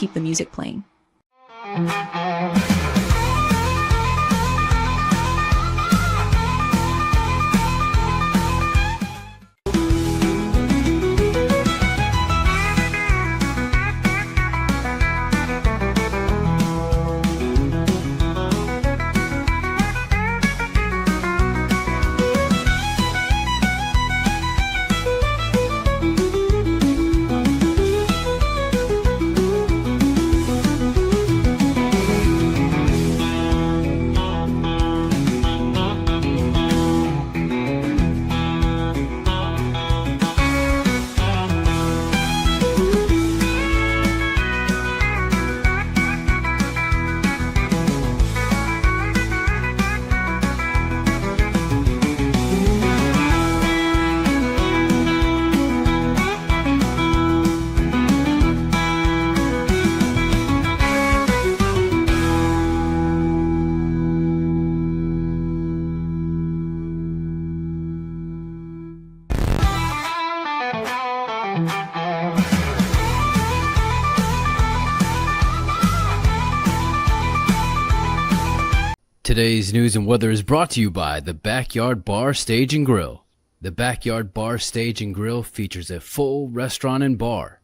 keep the music playing. Today's news and weather is brought to you by the Backyard Bar, Stage and Grill. The Backyard Bar, Stage and Grill features a full restaurant and bar,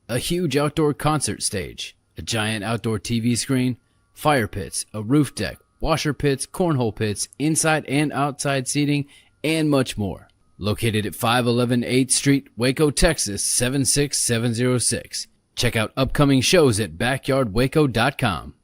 a huge outdoor concert stage, a giant outdoor TV screen, fire pits, a roof deck, washer pits, cornhole pits, inside and outside seating, and much more. Located at 511 8th Street, Waco, Texas, 76706. Check out upcoming shows at backyardwaco.com.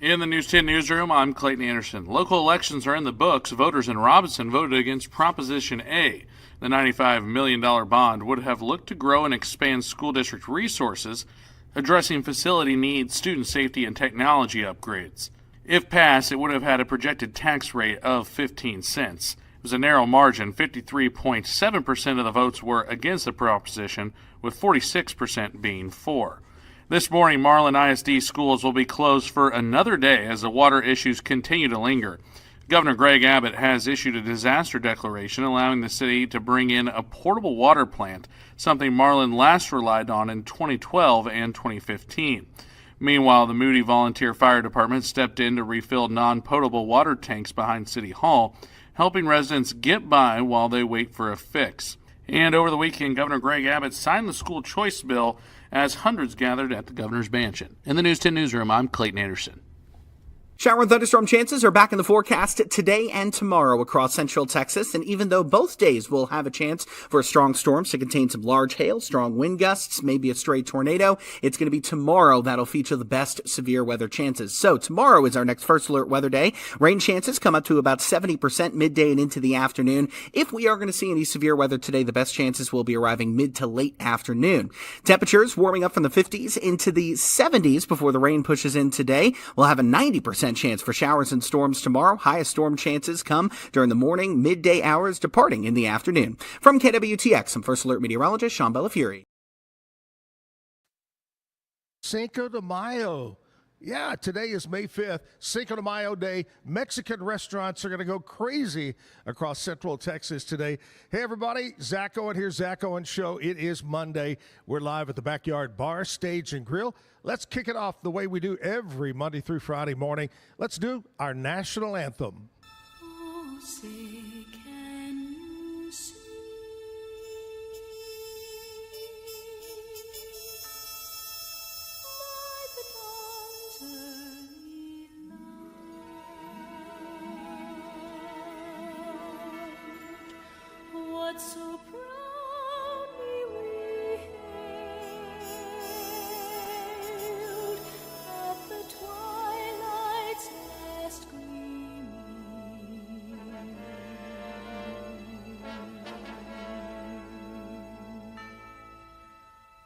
In the News 10 newsroom, I'm Clayton Anderson. Local elections are in the books. Voters in Robinson voted against Proposition A. The $95 million bond would have looked to grow and expand school district resources, addressing facility needs, student safety, and technology upgrades. If passed, it would have had a projected tax rate of 15 cents. It was a narrow margin. 53.7% of the votes were against the proposition, with 46% being for. This morning, Marlin ISD schools will be closed for another day as the water issues continue to linger. Governor Greg Abbott has issued a disaster declaration allowing the city to bring in a portable water plant, something Marlin last relied on in 2012 and 2015. Meanwhile, the Moody Volunteer Fire Department stepped in to refill non-potable water tanks behind City Hall, helping residents get by while they wait for a fix. And over the weekend, Governor Greg Abbott signed the school choice bill as hundreds gathered at the governor's mansion. In the News 10 newsroom, I'm Clayton Anderson. Shower and thunderstorm chances are back in the forecast today and tomorrow across central Texas, and even though both days will have a chance for strong storms to contain some large hail, strong wind gusts, maybe a stray tornado, it's going to be tomorrow that'll feature the best severe weather chances. So tomorrow is our next first alert weather day. Rain chances come up to about 70% midday and into the afternoon. If we are going to see any severe weather today, the best chances will be arriving mid to late afternoon. Temperatures warming up from the 50s into the 70s before the rain pushes in today. We'll have a 90% chance for showers and storms tomorrow. Highest storm chances come during the morning, midday hours, departing in the afternoon. From KWTX, I'm First Alert meteorologist Sean Bellafury. Cinco de Mayo. Yeah, today is May 5th, Cinco de Mayo Day. Mexican restaurants are going to go crazy across Central Texas today. Hey, everybody, Zack Owen here, Zack Owen Show. It is Monday. We're live at the Backyard Bar, Stage and Grill. Let's kick it off the way we do every Monday through Friday morning. Let's do our national anthem. Oh, say, can you see? What so proudly we hailed at the twilight's last gleaming,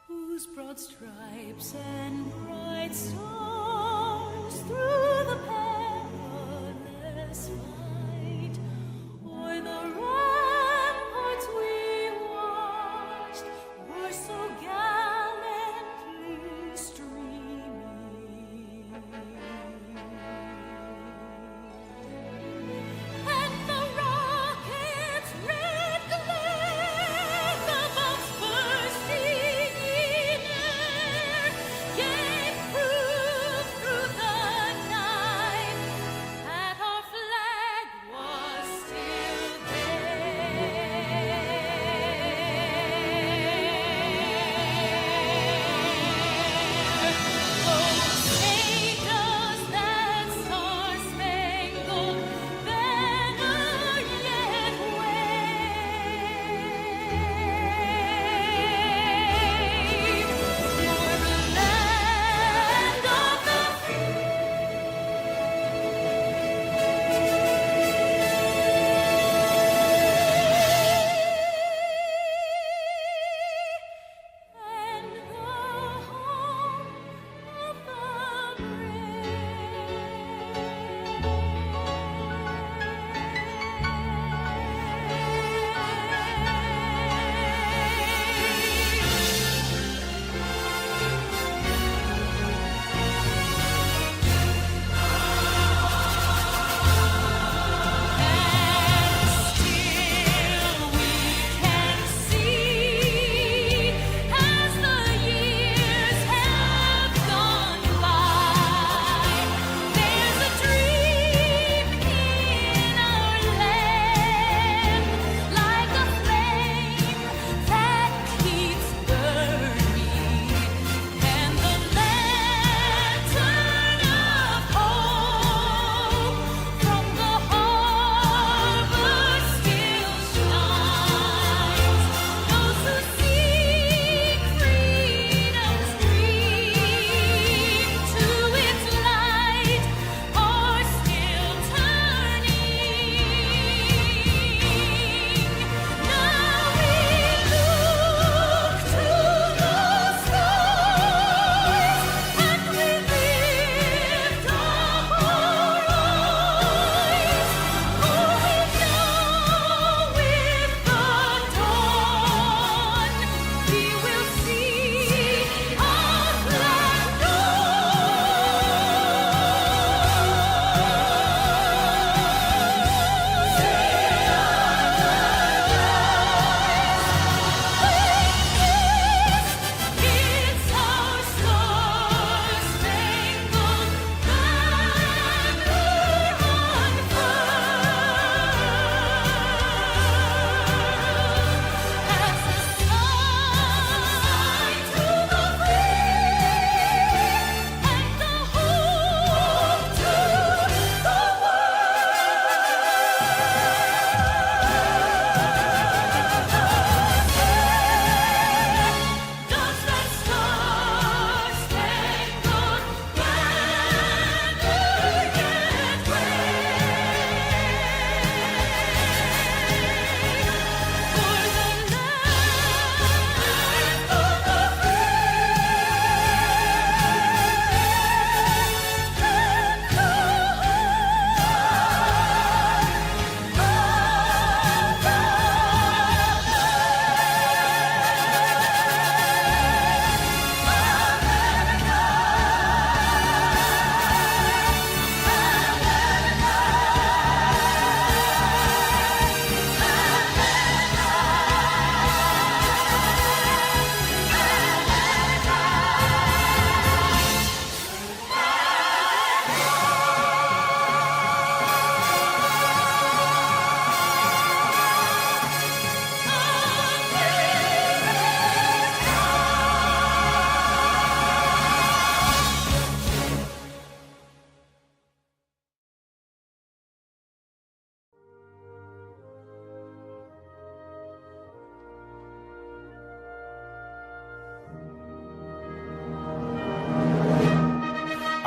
whose broad stripes and bright stars through the perilous fight o'er the ramparts we watched were so gallantly streaming. And the rocket's red glare, the bombs bursting in air, gave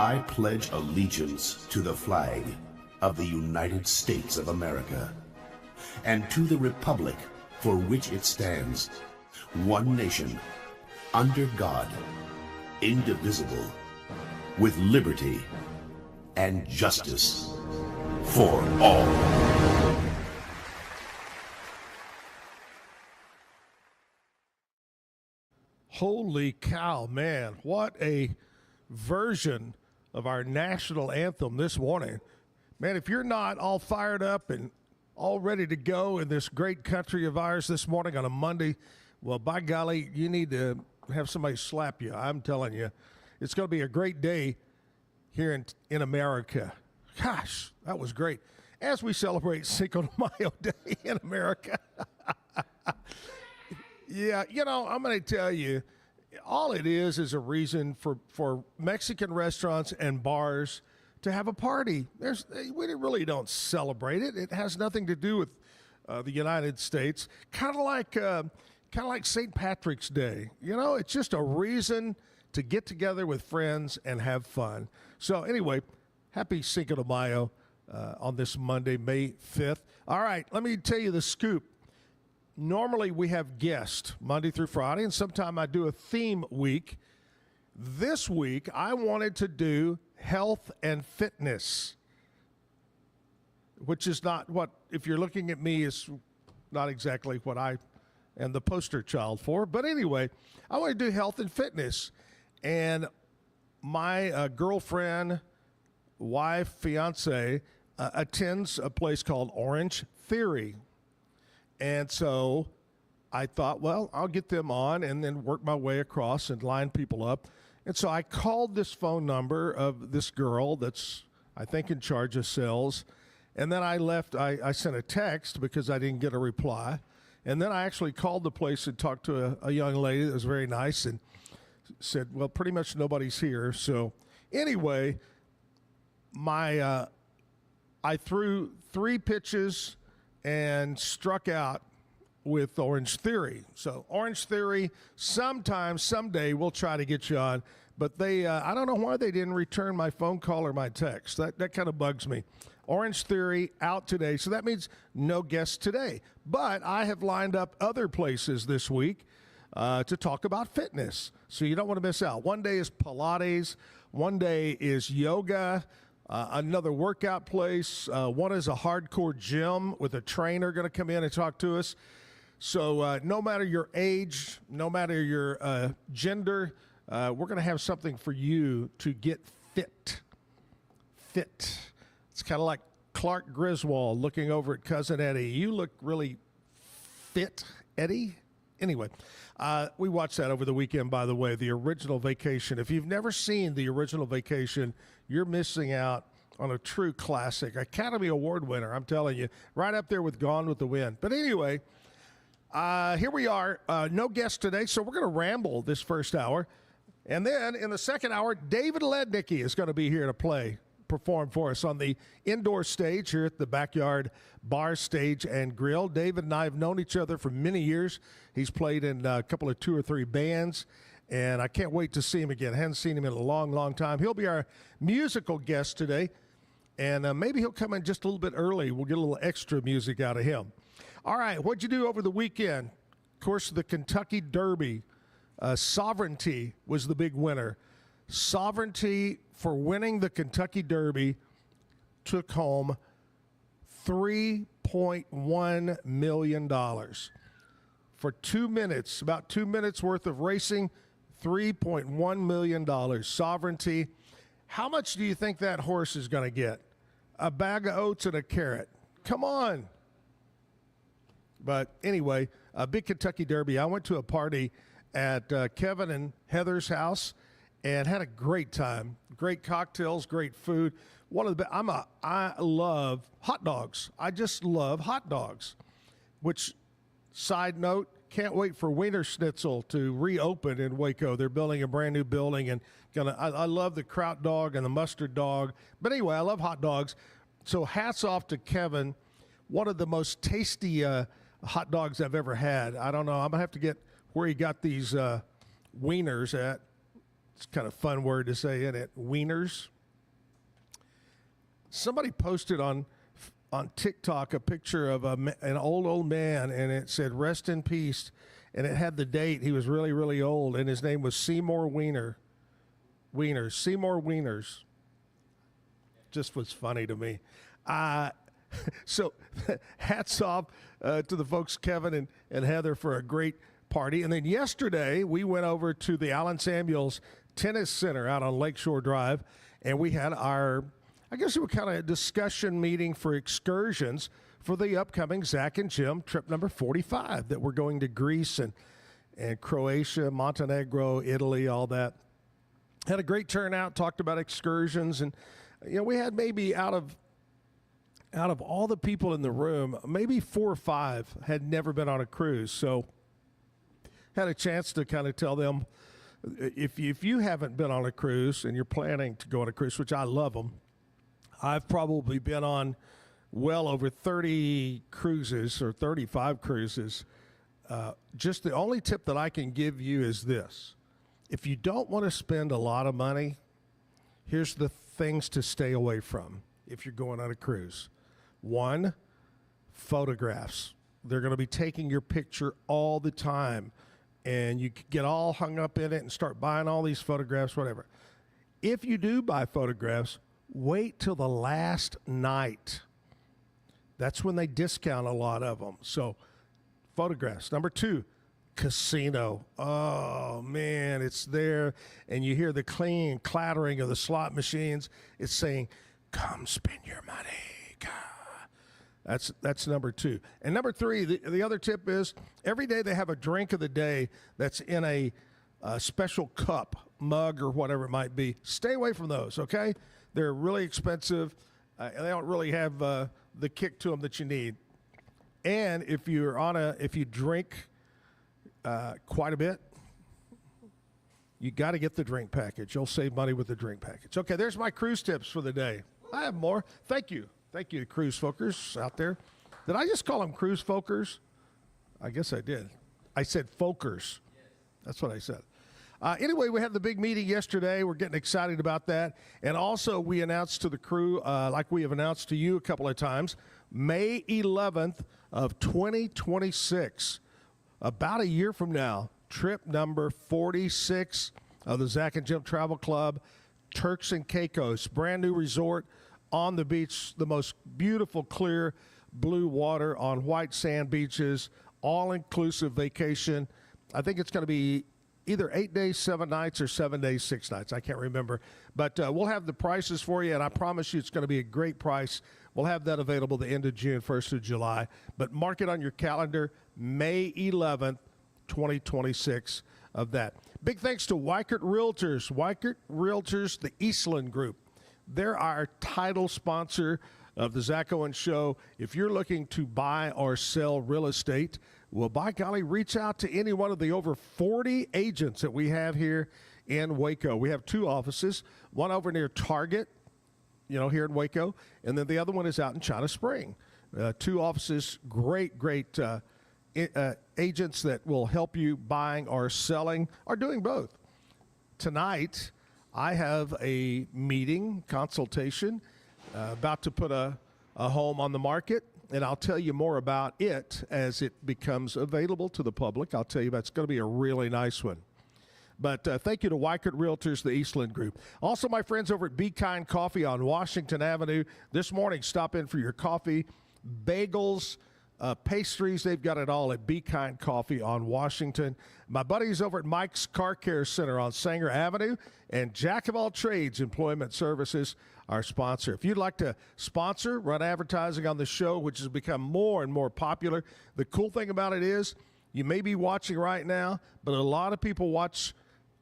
I pledge allegiance to the flag of the United States of America and to the republic for which it stands, one nation, under God, indivisible, with liberty and justice for all. Holy cow, man. What a version of our national anthem this morning. Man, if you're not all fired up and all ready to go in this great country of ours this morning on a Monday, well, by golly, you need to have somebody slap you. I'm telling you, it's going to be a great day here in America. Gosh, that was great. As we celebrate Cinco de Mayo Day in America. Yeah, you know, I'm going to tell you, all it is a reason for Mexican restaurants and bars to have a party. We really don't celebrate it. It has nothing to do with the United States. Kind of like St. Patrick's Day. You know, it's just a reason to get together with friends and have fun. So anyway, happy Cinco de Mayo on this Monday, May 5th. All right, let me tell you the scoop. Normally we have guests Monday through Friday, and sometime I do a theme week. This week I wanted to do health and fitness, which is not what, if you're looking at me, is not exactly what I am the poster child for. But anyway, I want to do health and fitness. And my girlfriend, wife, fiance attends a place called Orange Theory. And so I thought, well, I'll get them on and then work my way across and line people up. And so I called this phone number of this girl that's, I think, in charge of sales. And then I sent a text because I didn't get a reply. And then I actually called the place and talked to a young lady that was very nice and said, well, pretty much nobody's here. So anyway, I threw 3 pitches and struck out with Orange Theory. So Orange Theory, someday we'll try to get you on. But I don't know why they didn't return my phone call or my text. That kind of bugs me. Orange Theory out today. So that means no guests today. But I have lined up other places this week to talk about fitness. So you don't want to miss out. One day is Pilates. One day is yoga. Another workout place. One is a hardcore gym with a trainer going to come in and talk to us. So no matter your age, no matter your gender, we're going to have something for you to get fit. Fit. It's kind of like Clark Griswold looking over at Cousin Eddie. You look really fit, Eddie. Anyway, we watched that over the weekend, by the way, the original Vacation. If you've never seen the original Vacation, you're missing out on a true classic. Academy Award winner, I'm telling you. Right up there with Gone with the Wind. But anyway, here we are. No guests today, so we're going to ramble this first hour. And then in the second hour, David Lednicky is going to be here to perform for us on the indoor stage here at the Backyard Bar Stage and Grill. David and I have known each other for many years. He's played in a couple of 2 or 3 bands, and I can't wait to see him again. I haven't seen him in a long, long time. He'll be our musical guest today, and maybe he'll come in just a little bit early. We'll get a little extra music out of him. All right, what'd you do over the weekend? Of course, the Kentucky Derby. Sovereignty was the big winner. Sovereignty, for winning the Kentucky Derby, took home $3.1 million. For 2 minutes, about 2 minutes worth of racing, $3.1 million. Sovereignty. How much do you think that horse is going to get? A bag of oats and a carrot. Come on. But anyway, a big Kentucky Derby. I went to a party at Kevin and Heather's house and had a great time. Great cocktails, great food. I love hot dogs. I just love hot dogs. Which, side note, can't wait for Wiener Schnitzel to reopen in Waco. They're building a brand new building, and I love the kraut dog and the mustard dog. But anyway, I love hot dogs. So hats off to Kevin. One of the most tasty hot dogs I've ever had. I don't know. I'm going to have to get where he got these wieners at. It's kind of a fun word to say, isn't it? Wieners. Somebody posted on TikTok a picture of an old man, and it said "Rest in peace," and it had the date. He was really, really old, and his name was Seymour Seymour Wieners. Just was funny to me. So hats off to the folks, Kevin and Heather, for a great party. And then yesterday, we went over to the Allen Samuels Tennis Center out on Lakeshore Drive, and we had our, I guess it was kind of a discussion meeting for excursions for the upcoming Zach and Jim trip number 45 that we're going to Greece and Croatia, Montenegro, Italy, all that. Had a great turnout, talked about excursions, and we had maybe out of all the people in the room, maybe 4 or 5 had never been on a cruise. So had a chance to kind of tell them, if you haven't been on a cruise and you're planning to go on a cruise, which I love them, I've probably been on well over 30 cruises or 35 cruises. Just the only tip that I can give you is this. If you don't want to spend a lot of money, here's the things to stay away from if you're going on a cruise. 1, photographs. They're going to be taking your picture all the time, and you get all hung up in it and start buying all these photographs, whatever. If you do buy photographs, wait till the last night. That's when they discount a lot of them. So, photographs. Number 2, casino. Oh, man, it's there, and you hear the clean clattering of the slot machines. It's saying, come spend your money. That's number 2. And number 3, the other tip is every day they have a drink of the day that's in a special cup, mug, or whatever it might be. Stay away from those, okay? They're really expensive. And they don't really have the kick to them that you need. And if you drink quite a bit, you got to get the drink package. You'll save money with the drink package. Okay, there's my cruise tips for the day. I have more. Thank you. Thank you, cruise folkers out there. Did I just call them cruise folkers? I guess I did. I said folkers. That's what I said. Anyway, we had the big meeting yesterday. We're getting excited about that. And also, we announced to the crew, like we have announced to you a couple of times, May 11th of 2026, about a year from now, trip number 46 of the Zack and Jim Travel Club, Turks and Caicos, brand new resort on the beach, the most beautiful, clear blue water on white sand beaches, all-inclusive vacation. I think it's going to be either 8 days, 7 nights, or 7 days, 6 nights. I can't remember. But we'll have the prices for you, and I promise you it's going to be a great price. We'll have that available the end of June, 1st of July. But mark it on your calendar, May 11th, 2026 of that. Big thanks to Weikert Realtors. Weikert Realtors, the Eastland Group. They're our title sponsor of the Zack Owen Show. If you're looking to buy or sell real estate, well, by golly, reach out to any one of the over 40 agents that we have here in Waco. We have 2 offices, one over near Target, here in Waco, and then the other one is out in China Spring. 2 offices, great agents that will help you buying or selling or doing both. Tonight, I have a meeting, consultation, about to put a home on the market, and I'll tell you more about it as it becomes available to the public. I'll tell you about it's going to be a really nice one. But thank you to Weikert Realtors, the Eastland Group. Also, my friends over at Be Kind Coffee on Washington Avenue. This morning, stop in for your coffee, bagels, pastries. They've got it all at Be Kind Coffee on Washington. My buddies over at Mike's Car Care Center on Sanger Avenue, and Jack of All Trades Employment Services, our sponsor. If you'd like to sponsor, run advertising on the show, which has become more and more popular, the cool thing about it is you may be watching right now, but a lot of people watch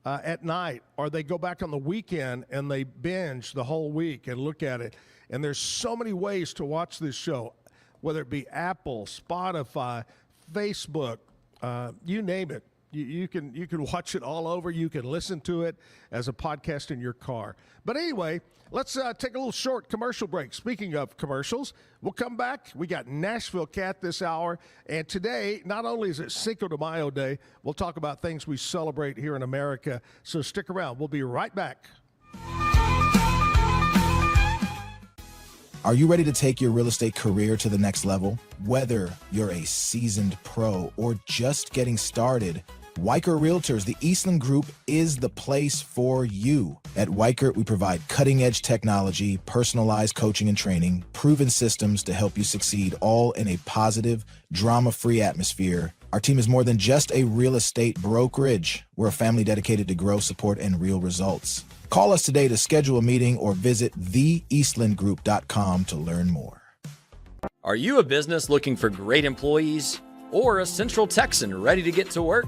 at night, or they go back on the weekend and they binge the whole week and look at it. And there's so many ways to watch this show, whether it be Apple, Spotify, Facebook, you name it. You can watch it all over. You can listen to it as a podcast in your car. But anyway, let's take a little short commercial break. Speaking of commercials, we'll come back. We got Nashville Cat this hour. And today, not only is it Cinco de Mayo Day, we'll talk about things we celebrate here in America. So stick around. We'll be right back. Are you ready to take your real estate career to the next level? Whether you're a seasoned pro or just getting started, Weichert Realtors, the Eastland Group, is the place for you. At Weichert, we provide cutting-edge technology, personalized coaching and training, proven systems to help you succeed, all in a positive, drama-free atmosphere. Our team is more than just a real estate brokerage. We're a family dedicated to growth, support, and real results. Call us today to schedule a meeting or visit theeastlandgroup.com to learn more. Are you a business looking for great employees or a Central Texan ready to get to work?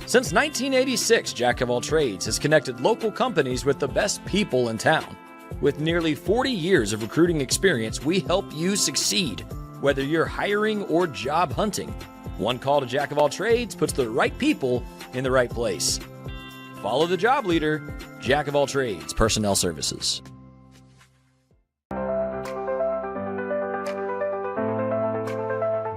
Since 1986, Jack of All Trades has connected local companies with the best people in town. With nearly 40 years of recruiting experience, we help you succeed, whether you're hiring or job hunting. One call to Jack of All Trades puts the right people in the right place. Follow the job leader, Jack of All Trades Personnel Services.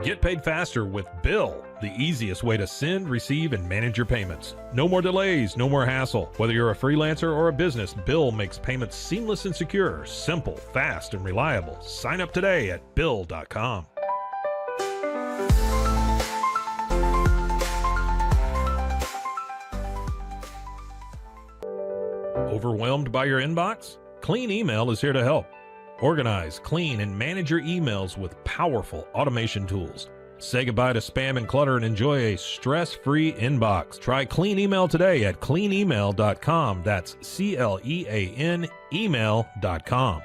Get paid faster with Bill, the easiest way to send, receive, and manage your payments. No more delays, no more hassle. Whether you're a freelancer or a business, Bill makes payments seamless and secure, simple, fast, and reliable. Sign up today at Bill.com. Overwhelmed by your inbox? Clean Email is here to help. Organize, clean, and manage your emails with powerful automation tools. Say goodbye to spam and clutter and enjoy a stress-free inbox. Try Clean Email today at cleanemail.com. That's C-L-E-A-N email.com.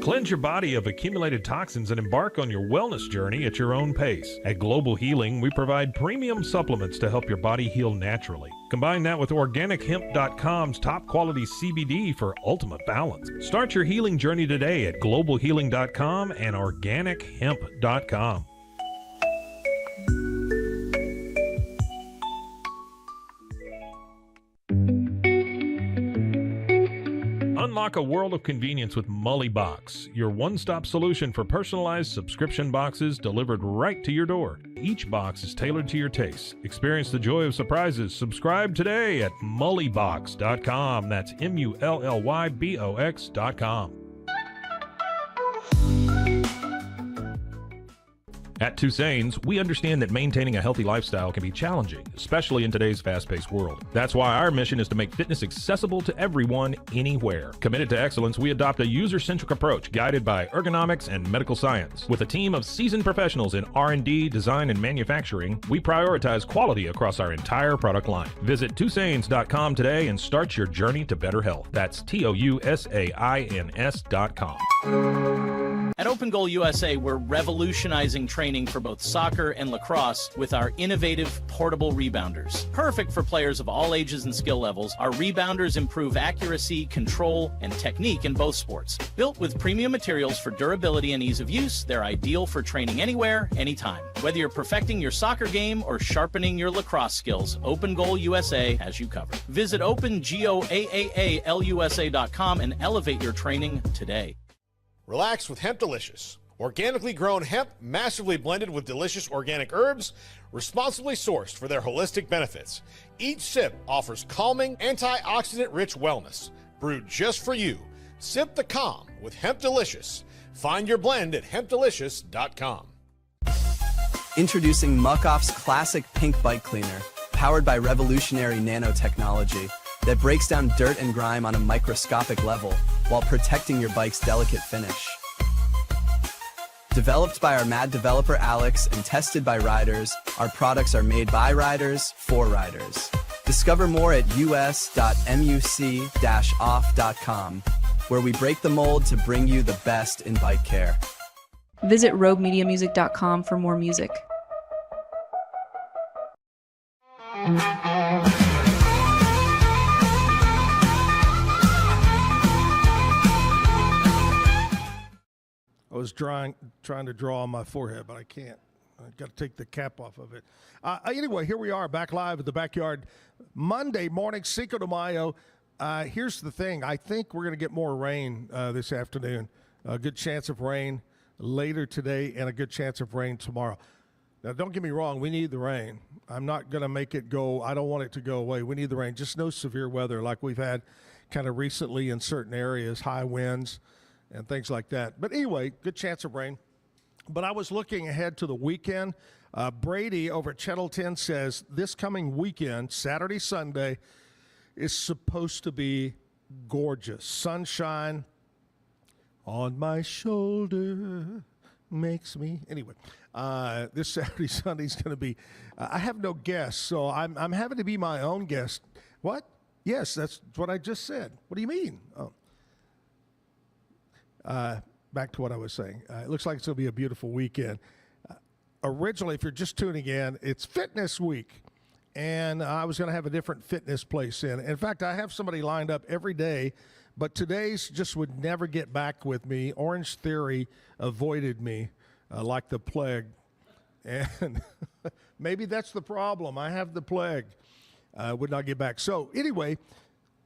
Cleanse your body of accumulated toxins and embark on your wellness journey at your own pace. At Global Healing, we provide premium supplements to help your body heal naturally. Combine that with OrganicHemp.com's top quality CBD for ultimate balance. Start your healing journey today at GlobalHealing.com and OrganicHemp.com. Unlock a world of convenience with MullyBox, your one-stop solution for personalized subscription boxes delivered right to your door. Each box is tailored to your taste. Experience the joy of surprises. Subscribe today at mullybox.com. That's MULLYBOX.com. At Tusane's, we understand that maintaining a healthy lifestyle can be challenging, especially in today's fast-paced world. That's why our mission is to make fitness accessible to everyone, anywhere. Committed to excellence, we adopt a user-centric approach guided by ergonomics and medical science. With a team of seasoned professionals in R&D, design, and manufacturing, we prioritize quality across our entire product line. Visit Tusanes.com today and start your journey to better health. That's TOUSAINS.com. At Open Goal USA, we're revolutionizing training for both soccer and lacrosse with our innovative portable rebounders. Perfect for players of all ages and skill levels, our rebounders improve accuracy, control, and technique in both sports. Built with premium materials for durability and ease of use, they're ideal for training anywhere, anytime. Whether you're perfecting your soccer game or sharpening your lacrosse skills, Open Goal USA has you covered. Visit OpenGoAAALUSA.com and elevate your training today. Relax with Hemp Delicious. Organically grown hemp, massively blended with delicious organic herbs, responsibly sourced for their holistic benefits. Each sip offers calming, antioxidant-rich wellness. Brewed just for you. Sip the calm with Hemp Delicious. Find your blend at hempdelicious.com. Introducing Muck-Off's classic pink bike cleaner, powered by revolutionary nanotechnology that breaks down dirt and grime on a microscopic level while protecting your bike's delicate finish. Developed by our mad developer Alex and tested by riders, our products are made by riders for riders. Discover more at us.muc-off.com, where we break the mold to bring you the best in bike care. Visit roguemediamusic.com for more music. I was trying to draw on my forehead, but I can't. I've got to take the cap off of it. Anyway, here we are back live at the Backyard. Monday morning, Cinco de Mayo. Here's the thing. I think we're going to get more rain this afternoon. A good chance of rain later today and a good chance of rain tomorrow. Now, don't get me wrong. We need the rain. I'm not going to make it go. I don't want it to go away. We need the rain. Just no severe weather like we've had kind of recently in certain areas, high winds and things like that. But anyway, good chance of rain. But I was looking ahead to the weekend. Brady over at Channel 10 says this coming weekend, Saturday, Sunday, is supposed to be gorgeous. Sunshine on my shoulder makes me. Anyway, this Saturday, Sunday is going to be. I have no guests, so I'm having to be my own guest. What? Yes, that's what I just said. What do you mean? Oh. Back to what I was saying. It looks like it's going to be a beautiful weekend. Originally, if you're just tuning in, it's Fitness Week, and I was going to have a different fitness place in fact, I have somebody lined up every day, but today's just would never get back with me. Orange Theory avoided me like the plague, and maybe that's the problem. I have the plague. Would not get back. So anyway,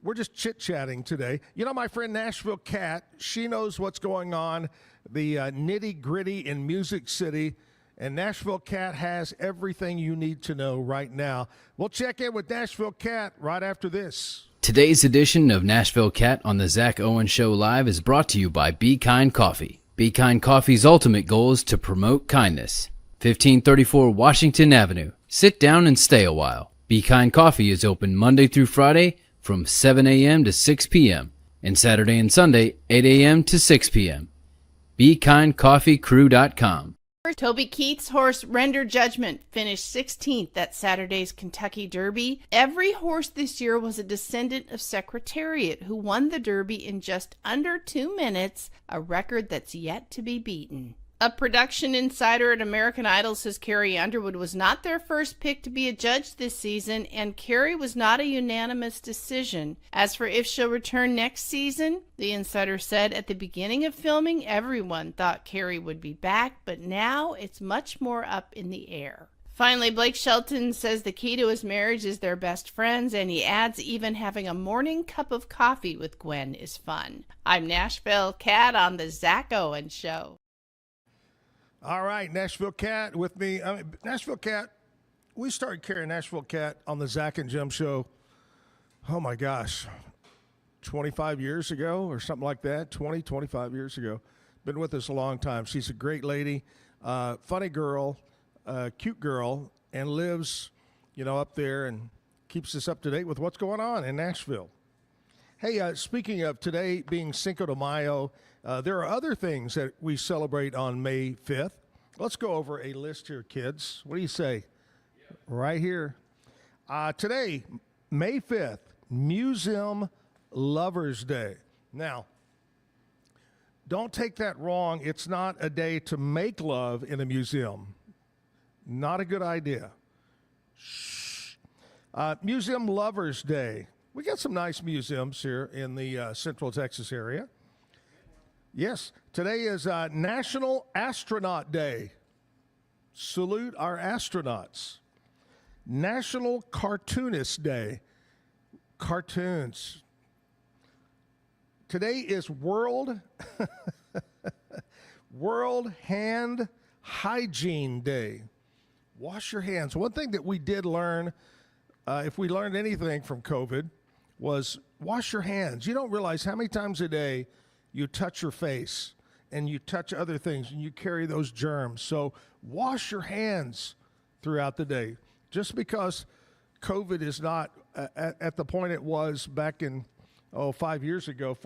we're just chit-chatting today. You know, my friend Nashville Cat, she knows what's going on, the nitty-gritty in Music City, and Nashville Cat has everything you need to know right now. We'll check in with Nashville Cat right after this. Today's edition of Nashville Cat on the Zack Owen Show Live is brought to you by Be Kind Coffee. Be Kind Coffee's ultimate goal is to promote kindness. 1534 Washington Avenue. Sit down and stay a while. Be Kind Coffee is open Monday through Friday from 7 a.m. to 6 p.m. and Saturday and Sunday 8 a.m. to 6 p.m. BeKindCoffeeCrew.com. Toby Keith's horse Render Judgment finished 16th at Saturday's Kentucky Derby. Every horse this year was a descendant of Secretariat, who won the Derby in just under 2 minutes, a record that's yet to be beaten. A production insider at American Idol says Carrie Underwood was not their first pick to be a judge this season, and Carrie was not a unanimous decision. As for if she'll return next season, the insider said at the beginning of filming, everyone thought Carrie would be back, but now it's much more up in the air. Finally, Blake Shelton says the key to his marriage is their best friends, and he adds even having a morning cup of coffee with Gwen is fun. I'm Nashville Cat on the Zack Owen Show. All right, Nashville Cat with me. Nashville Cat, we started carrying Nashville Cat on the Zack and Jim Show, oh my gosh, 25 years ago or something like that, 25 years ago. Been with us a long time. She's a great lady, funny girl, cute girl, and lives, up there and keeps us up to date with what's going on in Nashville. Hey, speaking of today being Cinco de Mayo, there are other things that we celebrate on May 5th. Let's go over a list here, kids. What do you say? Yeah. Right here. Today, May 5th, Museum Lovers Day. Now, don't take that wrong. It's not a day to make love in a museum. Not a good idea. Shh. Museum Lovers Day. We got some nice museums here in the Central Texas area. Yes, today is National Astronaut Day. Salute our astronauts. National Cartoonist Day. Cartoons. Today is World Hand Hygiene Day. Wash your hands. One thing that we did learn, if we learned anything from COVID, was wash your hands. You don't realize how many times a day you touch your face and you touch other things and you carry those germs. So wash your hands throughout the day. Just because COVID is not at the point it was back in 4 years ago,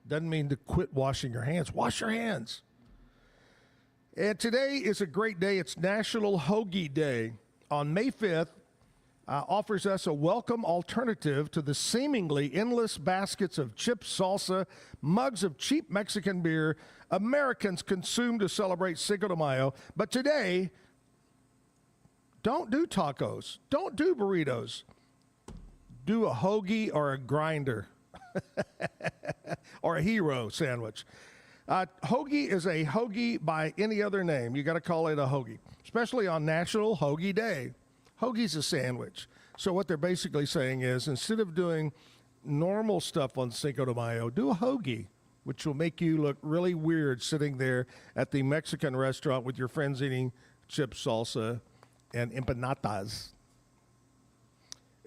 doesn't mean to quit washing your hands. Wash your hands. And today is a great day. It's National Hoagie Day. On May 5th, offers us a welcome alternative to the seemingly endless baskets of chips, salsa, mugs of cheap Mexican beer Americans consume to celebrate Cinco de Mayo. But today, don't do tacos. Don't do burritos. Do a hoagie or a grinder or a hero sandwich. Hoagie is a hoagie by any other name. You got to call it a hoagie, especially on National Hoagie Day. Hoagie's a sandwich. So what they're basically saying is instead of doing normal stuff on Cinco de Mayo, do a hoagie, which will make you look really weird sitting there at the Mexican restaurant with your friends eating chips, salsa, and empanadas.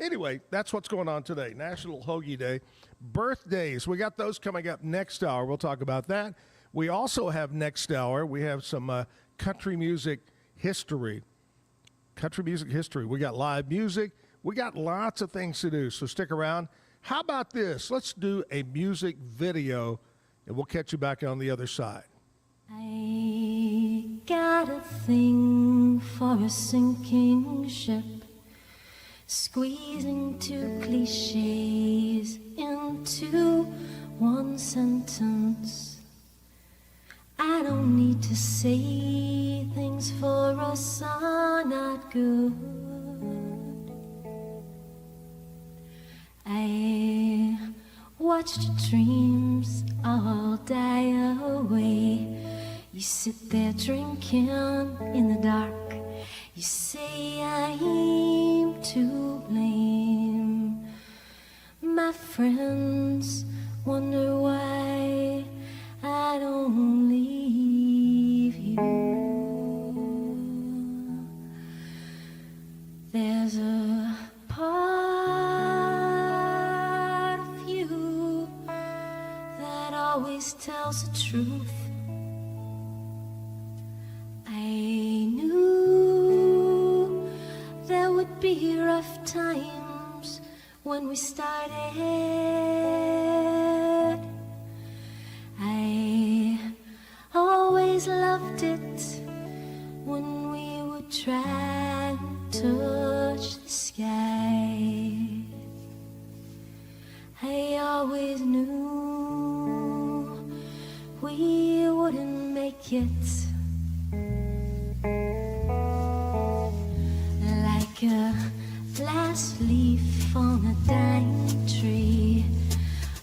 Anyway, that's what's going on today. National Hoagie Day. Birthdays, we got those coming up next hour. We'll talk about that. We also have next hour, we have some country music history. Country music history. We got live music. We got lots of things to do, so stick around. How about this? Let's do a music video, and we'll catch you back on the other side. I got a thing for a sinking ship, squeezing two cliches into one sentence. I don't need to say things for us are not good. I watched dreams all die away. You sit there drinking in the dark. You say I'm to blame. My friends wonder why I don't leave you. There's a part of you that always tells the truth. I knew there would be rough times when we started. I always loved it when we would try and touch the sky. I always knew we wouldn't make it. Like a last leaf on a dying tree,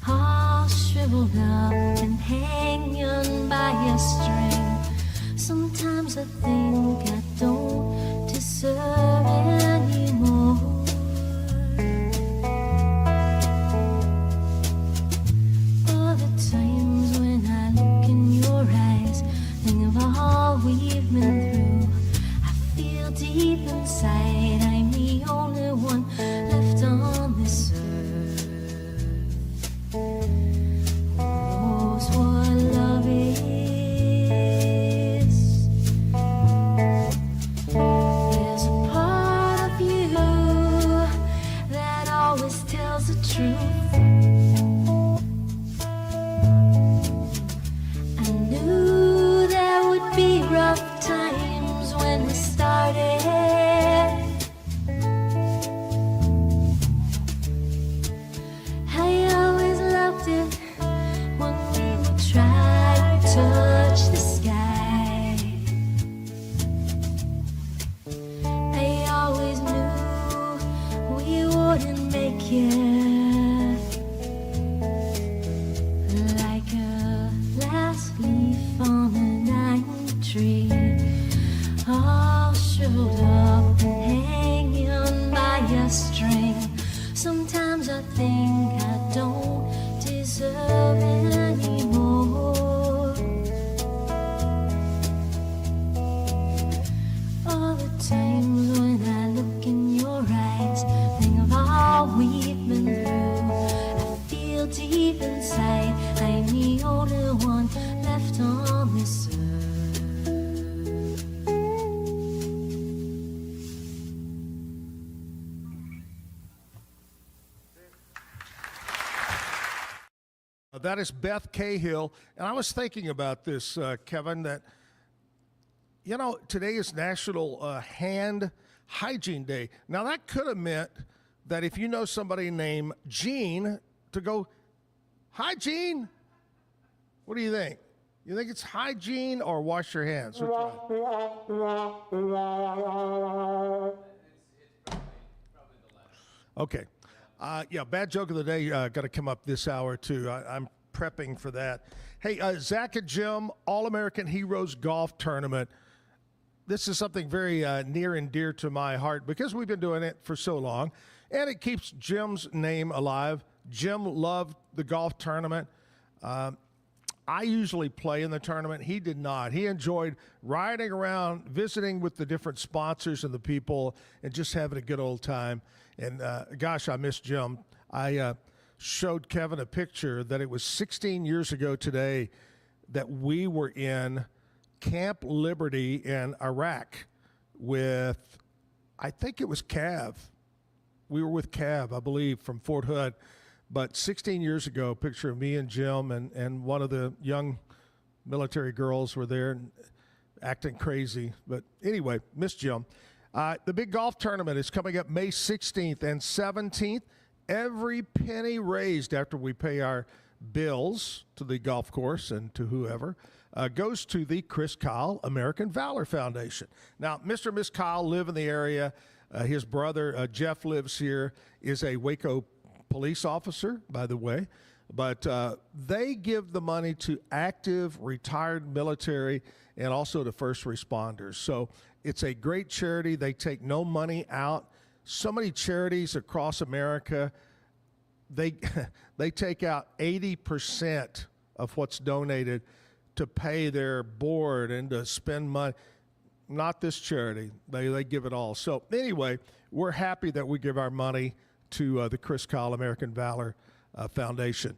all shriveled up and hanging by a string. Sometimes I think I don't deserve anymore. All the times when I look in your eyes, think of all we've been through. I feel deep inside I'm the only one left on this earth who knows what love is. There's a part of you that always tells the truth. I knew there would be rough times when we started. I always loved it when we would try to touch the sky. I always knew we wouldn't make it. Like a last leaf on a dying tree, all shriveled up and hanging by a string. Sometimes I think I don't deserve anymore. All the times when I look in your eyes, think of all we've been through. I feel deep inside I'm the only one left on this earth. That is Beth Cahill. And I was thinking about this, Kevin, that, you know, today is National Hand Hygiene Day. Now, that could have meant that if you know somebody named Jean, to go, hi, Jean. What do you think? You think it's hygiene or wash your hands? Which one? Okay. Yeah, bad joke of the day got to come up this hour, too. I'm prepping for that. Hey, Zack and Jim, All-American Heroes Golf Tournament. This is something very near and dear to my heart because we've been doing it for so long, and it keeps Jim's name alive. Jim loved the golf tournament. I usually play in the tournament. He did not. He enjoyed riding around, visiting with the different sponsors and the people, and just having a good old time. And gosh, I miss Jim. I showed Kevin a picture that it was 16 years ago today that we were in Camp Liberty in Iraq with, I think it was Cav. We were with Cav, I believe, from Fort Hood. But 16 years ago, a picture of me and Jim and one of the young military girls were there and acting crazy. But anyway, miss Jim. The big golf tournament is coming up May 16th and 17th. Every penny raised after we pay our bills to the golf course and to whoever goes to the Chris Kyle American Valor Foundation. Now, Mr. and Miss Kyle live in the area. His brother, Jeff, lives here, is a Waco police officer, by the way. But they give the money to active, retired military and also to first responders. So it's a great charity. They take no money out. So many charities across America, they take out 80% of what's donated to pay their board and to spend money. Not this charity. They give it all. So anyway, we're happy that we give our money to the Chris Kyle American Valor Foundation.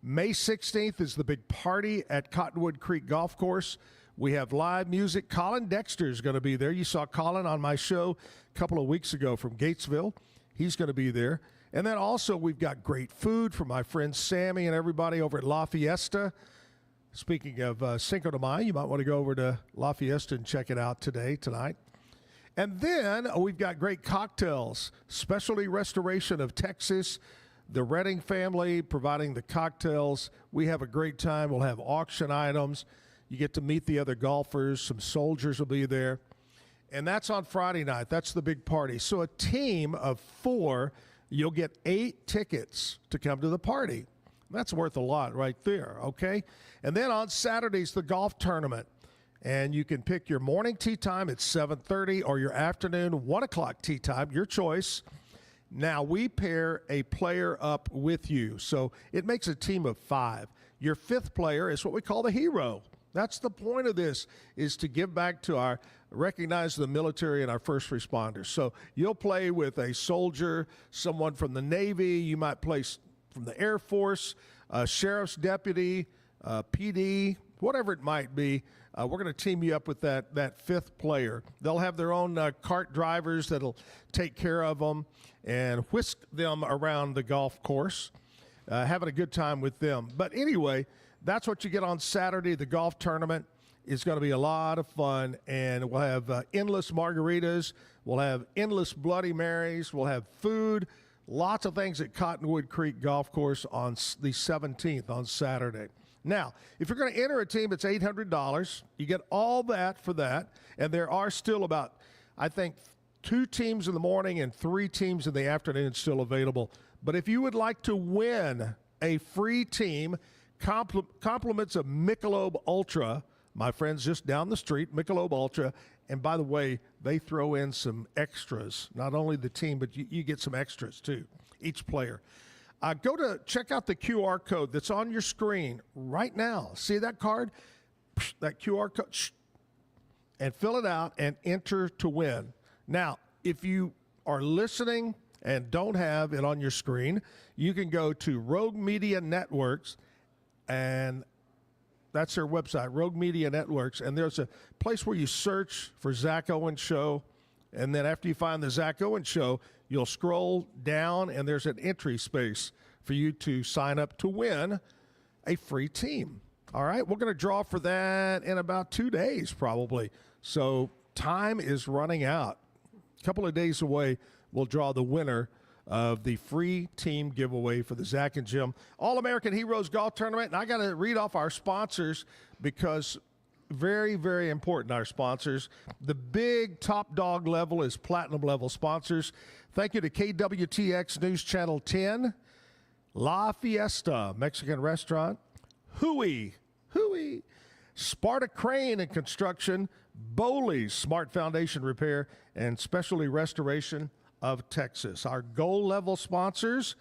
May 16th is the big party at Cottonwood Creek Golf Course. We have live music. Colin Dexter is going to be there. You saw Colin on my show a couple of weeks ago from Gatesville. He's going to be there. And then also we've got great food from my friend Sammy and everybody over at La Fiesta. Speaking of Cinco de Mayo, you might want to go over to La Fiesta and check it out tonight. And then we've got great cocktails, Specialty Restoration of Texas, the Redding family providing the cocktails. We have a great time. We'll have auction items. You get to meet the other golfers. Some soldiers will be there. And that's on Friday night. That's the big party. So a team of 4, you'll get 8 tickets to come to the party. That's worth a lot right there, okay? And then on Saturdays, the golf tournament. And you can pick your morning tee time at 7:30 or your afternoon 1 o'clock tee time, your choice. Now, we pair a player up with you, so it makes a team of 5. Your 5th player is what we call the hero. That's the point of this, is to give back to recognize the military and our first responders. So you'll play with a soldier, someone from the Navy, you might play from the Air Force, a sheriff's deputy, PD, whatever it might be. We're going to team you up with that 5th player. They'll have their own cart drivers that'll take care of them and whisk them around the golf course, having a good time with them. But anyway, that's what you get on Saturday. The golf tournament is going to be a lot of fun, and we'll have endless margaritas. We'll have endless Bloody Marys. We'll have food, lots of things at Cottonwood Creek Golf Course on the 17th on Saturday. Now, if you're going to enter a team, it's $800. You get all that for that, and there are still about, I think, 2 teams in the morning and 3 teams in the afternoon still available. But if you would like to win a free team, compliments of Michelob Ultra, my friends just down the street, Michelob Ultra, and by the way, they throw in some extras. Not only the team, but you get some extras too, each player. Check out the QR code that's on your screen right now. See that card? That QR code, and fill it out and enter to win. Now, if you are listening and don't have it on your screen, you can go to Rogue Media Networks, and that's their website, Rogue Media Networks, and there's a place where you search for Zack Owen Show, and then after you find the Zack Owen Show, you'll scroll down, and there's an entry space for you to sign up to win a free team. All right, we're going to draw for that in about 2 days probably. So time is running out. A couple of days away, we'll draw the winner of the free team giveaway for the Zack and Jim All-American Heroes Golf Tournament. And I got to read off our sponsors because very, very important, our sponsors. The big top dog level is platinum level sponsors. Thank you to KWTX News Channel 10, La Fiesta Mexican Restaurant, Hui, Sparta Crane and Construction, Bowley's Smart Foundation Repair, and Specialty Restoration of Texas. Our gold level sponsors,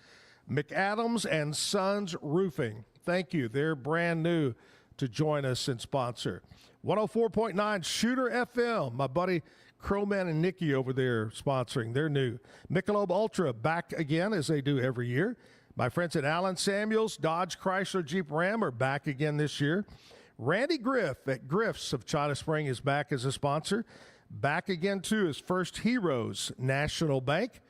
McAdams and Sons Roofing. Thank you. They're brand new to join us and sponsor. 104.9 Shooter FM, my buddy Crowman and Nikki over there sponsoring. They're new. Michelob Ultra back again as they do every year. My friends at Allen Samuels, Dodge, Chrysler, Jeep, Ram are back again this year. Randy Griff at Griff's of China Spring is back as a sponsor. Back again, too, is First Heroes National Bank.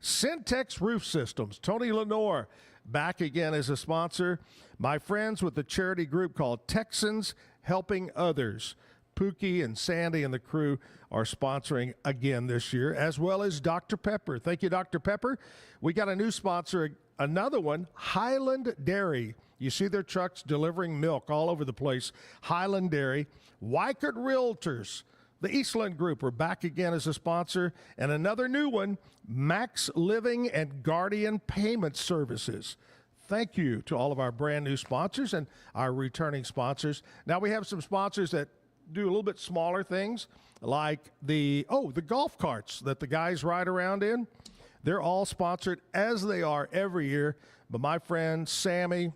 Syntex Roof Systems, Tony Lenore, back again as a sponsor. My friends with the charity group called Texans Helping Others. Pookie and Sandy and the crew are sponsoring again this year, as well as Dr. Pepper. Thank you, Dr. Pepper. We got a new sponsor, another one, Highland Dairy. You see their trucks delivering milk all over the place. Highland Dairy. Weichert Realtors, the Eastland Group are back again as a sponsor. And another new one, Max Living and Guardian Payment Services. Thank you to all of our brand new sponsors and our returning sponsors. Now we have some sponsors that do a little bit smaller things, like the golf carts that the guys ride around in. They're all sponsored, as they are every year, by my friend Sammy,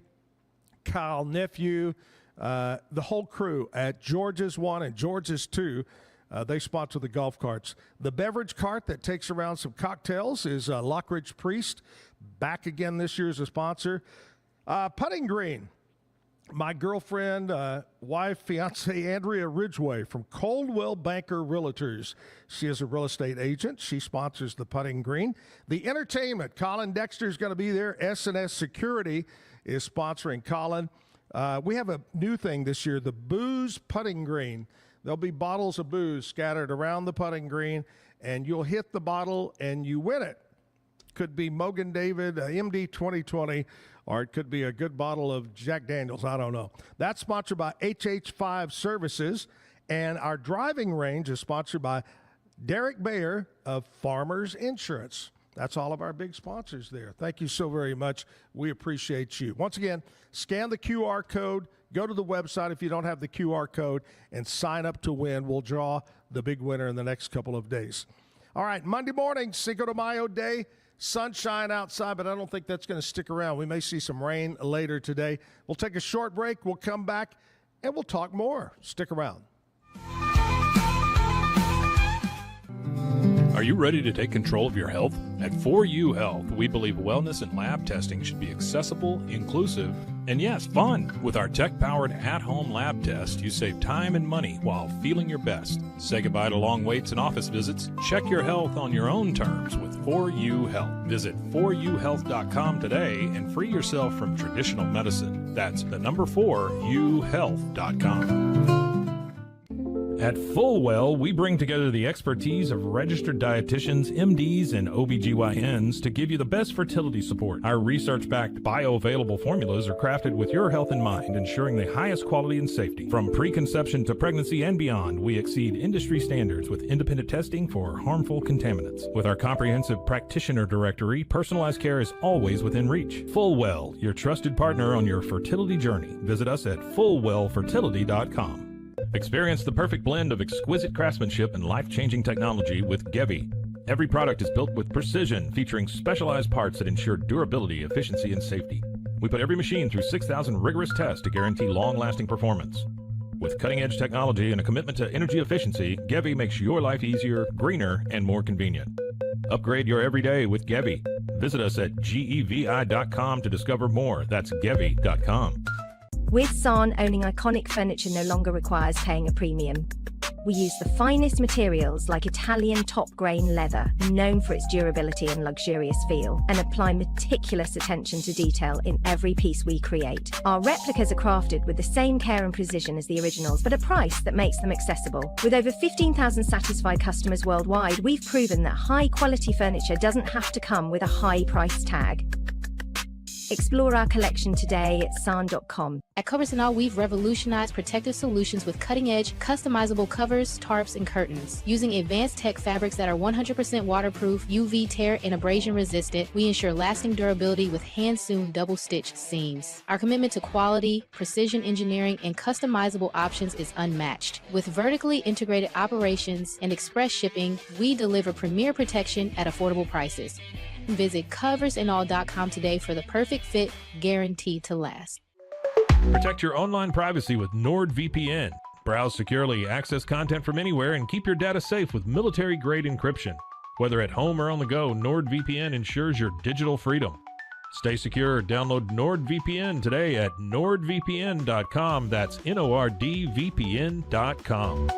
Kyle Nephew, the whole crew at George's 1 and George's 2. They sponsor the golf carts. The beverage cart that takes around some cocktails is Lockridge Priest, back again this year as a sponsor. Putting Green. My girlfriend, wife, fiance, Andrea Ridgway from Coldwell Banker Realtors. She is a real estate agent. She sponsors the Putting Green. The entertainment, Colin Dexter is going to be there. S&S Security is sponsoring Colin. We have a new thing this year, the Booze Putting Green. There'll be bottles of booze scattered around the putting green, and you'll hit the bottle and you win it. Could be Mogan David, MD 2020, or it could be a good bottle of Jack Daniels. I don't know. That's sponsored by HH5 Services, and our driving range is sponsored by Derek Bayer of Farmers Insurance. That's all of our big sponsors there. Thank you so very much. We appreciate you. Once again, scan the QR code. Go to the website if you don't have the QR code and sign up to win. We'll draw the big winner in the next couple of days. All right, Monday morning, Cinco de Mayo Day. Sunshine outside, but I don't think that's going to stick around. We may see some rain later today. We'll take a short break. We'll come back, and we'll talk more. Stick around. Are you ready to take control of your health? At 4U Health, we believe wellness and lab testing should be accessible, inclusive, and yes, fun. With our tech-powered at-home lab test, you save time and money while feeling your best. Say goodbye to long waits and office visits. Check your health on your own terms with 4U Health. Visit 4uhealth.com today and free yourself from traditional medicine. That's the number 4uhealth.com. At Fullwell, we bring together the expertise of registered dietitians, MDs, and OBGYNs to give you the best fertility support. Our research-backed bioavailable formulas are crafted with your health in mind, ensuring the highest quality and safety. From preconception to pregnancy and beyond, we exceed industry standards with independent testing for harmful contaminants. With our comprehensive practitioner directory, personalized care is always within reach. Fullwell, your trusted partner on your fertility journey. Visit us at fullwellfertility.com. Experience the perfect blend of exquisite craftsmanship and life-changing technology with Gevi. Every product is built with precision, featuring specialized parts that ensure durability, efficiency, and safety. We put every machine through 6,000 rigorous tests to guarantee long-lasting performance. With cutting-edge technology and a commitment to energy efficiency, Gevi makes your life easier, greener, and more convenient. Upgrade your everyday with Gevi. Visit us at gevi.com to discover more. That's gevi.com. With San, owning iconic furniture no longer requires paying a premium. We use the finest materials like Italian top-grain leather, known for its durability and luxurious feel, and apply meticulous attention to detail in every piece we create. Our replicas are crafted with the same care and precision as the originals, but a price that makes them accessible. With over 15,000 satisfied customers worldwide, we've proven that high-quality furniture doesn't have to come with a high price tag. Explore our collection today at san.com. At Covers & All, we've revolutionized protective solutions with cutting-edge, customizable covers, tarps, and curtains. Using advanced tech fabrics that are 100% waterproof, UV tear, and abrasion resistant, we ensure lasting durability with hand-sewn double-stitched seams. Our commitment to quality, precision engineering, and customizable options is unmatched. With vertically integrated operations and express shipping, we deliver premier protection at affordable prices. Visit coversandall.com today for the perfect fit, guaranteed to last. Protect your online privacy with NordVPN. Browse securely, access content from anywhere, and keep your data safe with military-grade encryption. Whether at home or on the go, NordVPN ensures your digital freedom. Stay secure. Download NordVPN today at nordvpn.com. That's NORDVPN.com.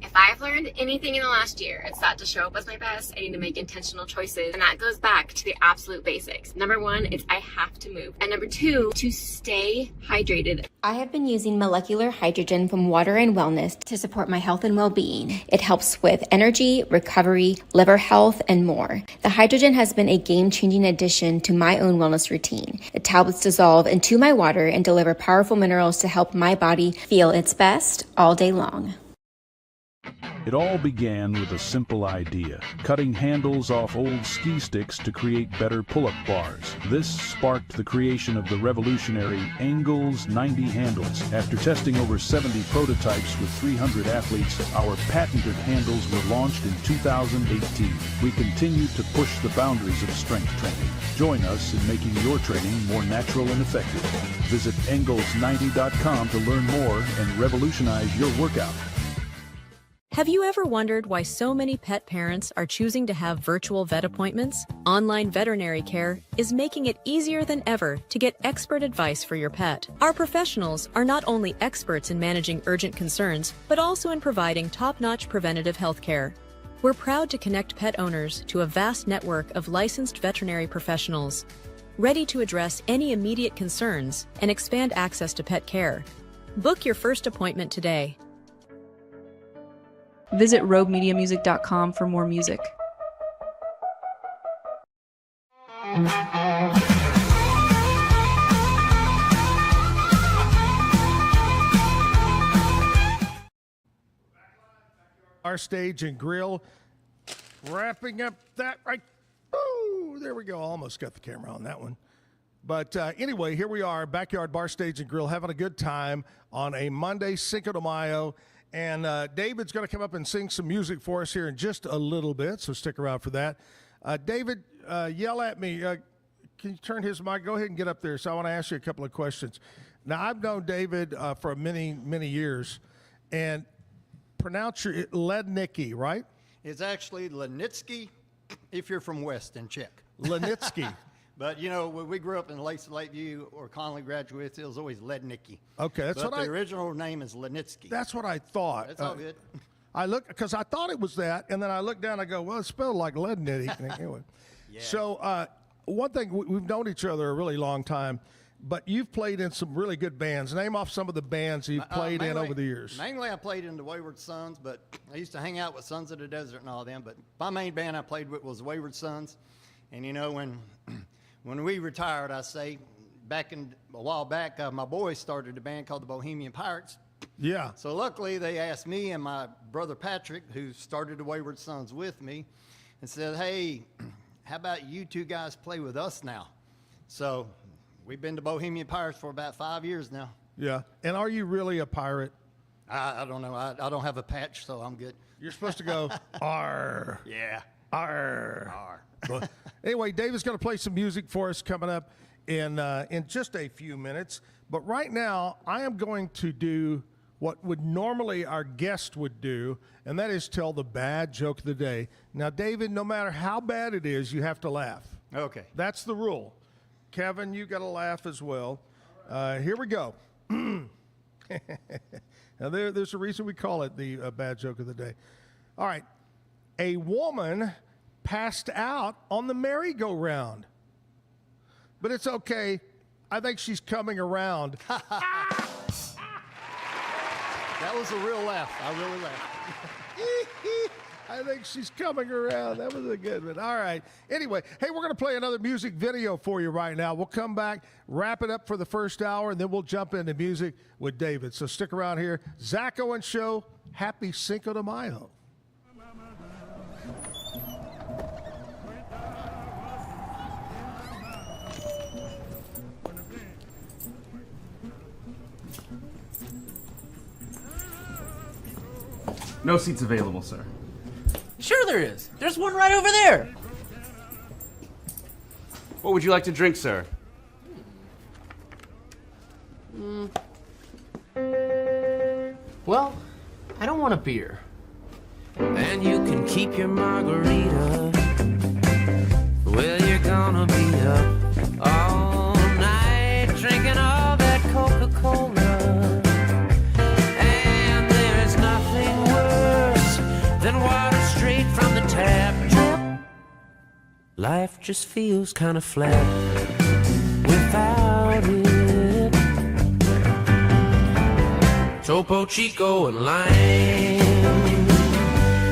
If I've learned anything in the last year, it's that to show up as my best, I need to make intentional choices. And that goes back to the absolute basics. Number one, it's I have to move. And number two, to stay hydrated. I have been using molecular hydrogen from Water and Wellness to support my health and well-being. It helps with energy, recovery, liver health, and more. The hydrogen has been a game-changing addition to my own wellness routine. The tablets dissolve into my water and deliver powerful minerals to help my body feel its best all day long. It all began with a simple idea, cutting handles off old ski sticks to create better pull-up bars. This sparked the creation of the revolutionary Engels 90 handles. After testing over 70 prototypes with 300 athletes, our patented handles were launched in 2018. We continue to push the boundaries of strength training. Join us in making your training more natural and effective. Visit Engels90.com to learn more and revolutionize your workout. Have you ever wondered why so many pet parents are choosing to have virtual vet appointments? Online veterinary care is making it easier than ever to get expert advice for your pet. Our professionals are not only experts in managing urgent concerns, but also in providing top-notch preventative health care. We're proud to connect pet owners to a vast network of licensed veterinary professionals, ready to address any immediate concerns and expand access to pet care. Book your first appointment today. Visit roguemediamusic.com for more music. Our stage and grill. Wrapping up that right. Oh, there we go. Almost got the camera on that one. But anyway, here we are, Backyard Bar, Stage, and Grill, having a good time on a Monday, Cinco de Mayo. And David's going to come up and sing some music for us here in just a little bit, so stick around for that. David, yell at me. Can you turn his mic? Go ahead and get up there. So I want to ask you a couple of questions. Now, I've known David for many, many years. And pronounce your Lednicky, right? It's actually Lednicky if you're from West and Czech. Lednicky. But, you know, when we grew up in Lakeview or Connolly graduates, it was always Lednicky. Okay, that's but what the original name is Lednicky. That's what I thought. That's all good. I looked, because I thought it was that, and then I looked down, I go, well, it's spelled like Lednicky. Anyway. Yeah. So one thing, we've known each other a really long time, but you've played in some really good bands. Name off some of the bands you've played in over the years. Mainly I played in the Wayward Sons, but I used to hang out with Sons of the Desert and all them. But my main band I played with was Wayward Sons. And, you know, when we retired, I say, a while back, my boys started a band called the Bohemian Pirates. Yeah. So luckily they asked me and my brother Patrick, who started the Wayward Sons with me, and said, hey, how about you two guys play with us now? So we've been the Bohemian Pirates for about 5 years now. Yeah. And are you really a pirate? I don't know. I don't have a patch, so I'm good. You're supposed to go, arr. Yeah. Arr. Arr. But anyway, David's going to play some music for us coming up in just a few minutes. But right now, I am going to do what would normally our guest would do, and that is tell the bad joke of the day. Now, David, no matter how bad it is, you have to laugh. Okay. That's the rule. Kevin, you got to laugh as well. Here we go. Now, there's a reason we call it the bad joke of the day. All right. A woman passed out on the merry-go-round. But it's okay. I think she's coming around. That was a real laugh. I really laughed. I think she's coming around. That was a good one. All right. Anyway, hey, we're going to play another music video for you right now. We'll come back, wrap it up for the first hour, and then we'll jump into music with David. So stick around here. Zack Owen Show. Happy Cinco de Mayo. No seats available, sir. Sure there is. There's one right over there. What would you like to drink, sir? Well, I don't want a beer. And you can keep your margarita. Well, you're gonna be up all night drinking all that Coca-Cola. And there's nothing worse than water straight from the tap. Life just feels kind of flat without it. Topo Chico and lime.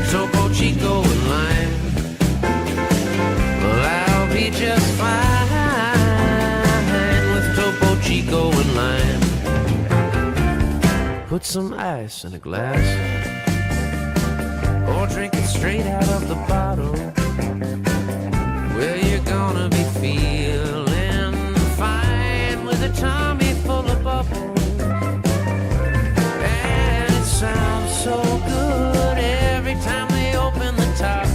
Topo Chico and lime. Well, I'll be just fine with Topo Chico and lime. Put some ice in a glass, or drink it straight out of the bottle. Well, you're gonna be feeling fine with a tummy full of bubbles. And it sounds so good every time they open the top.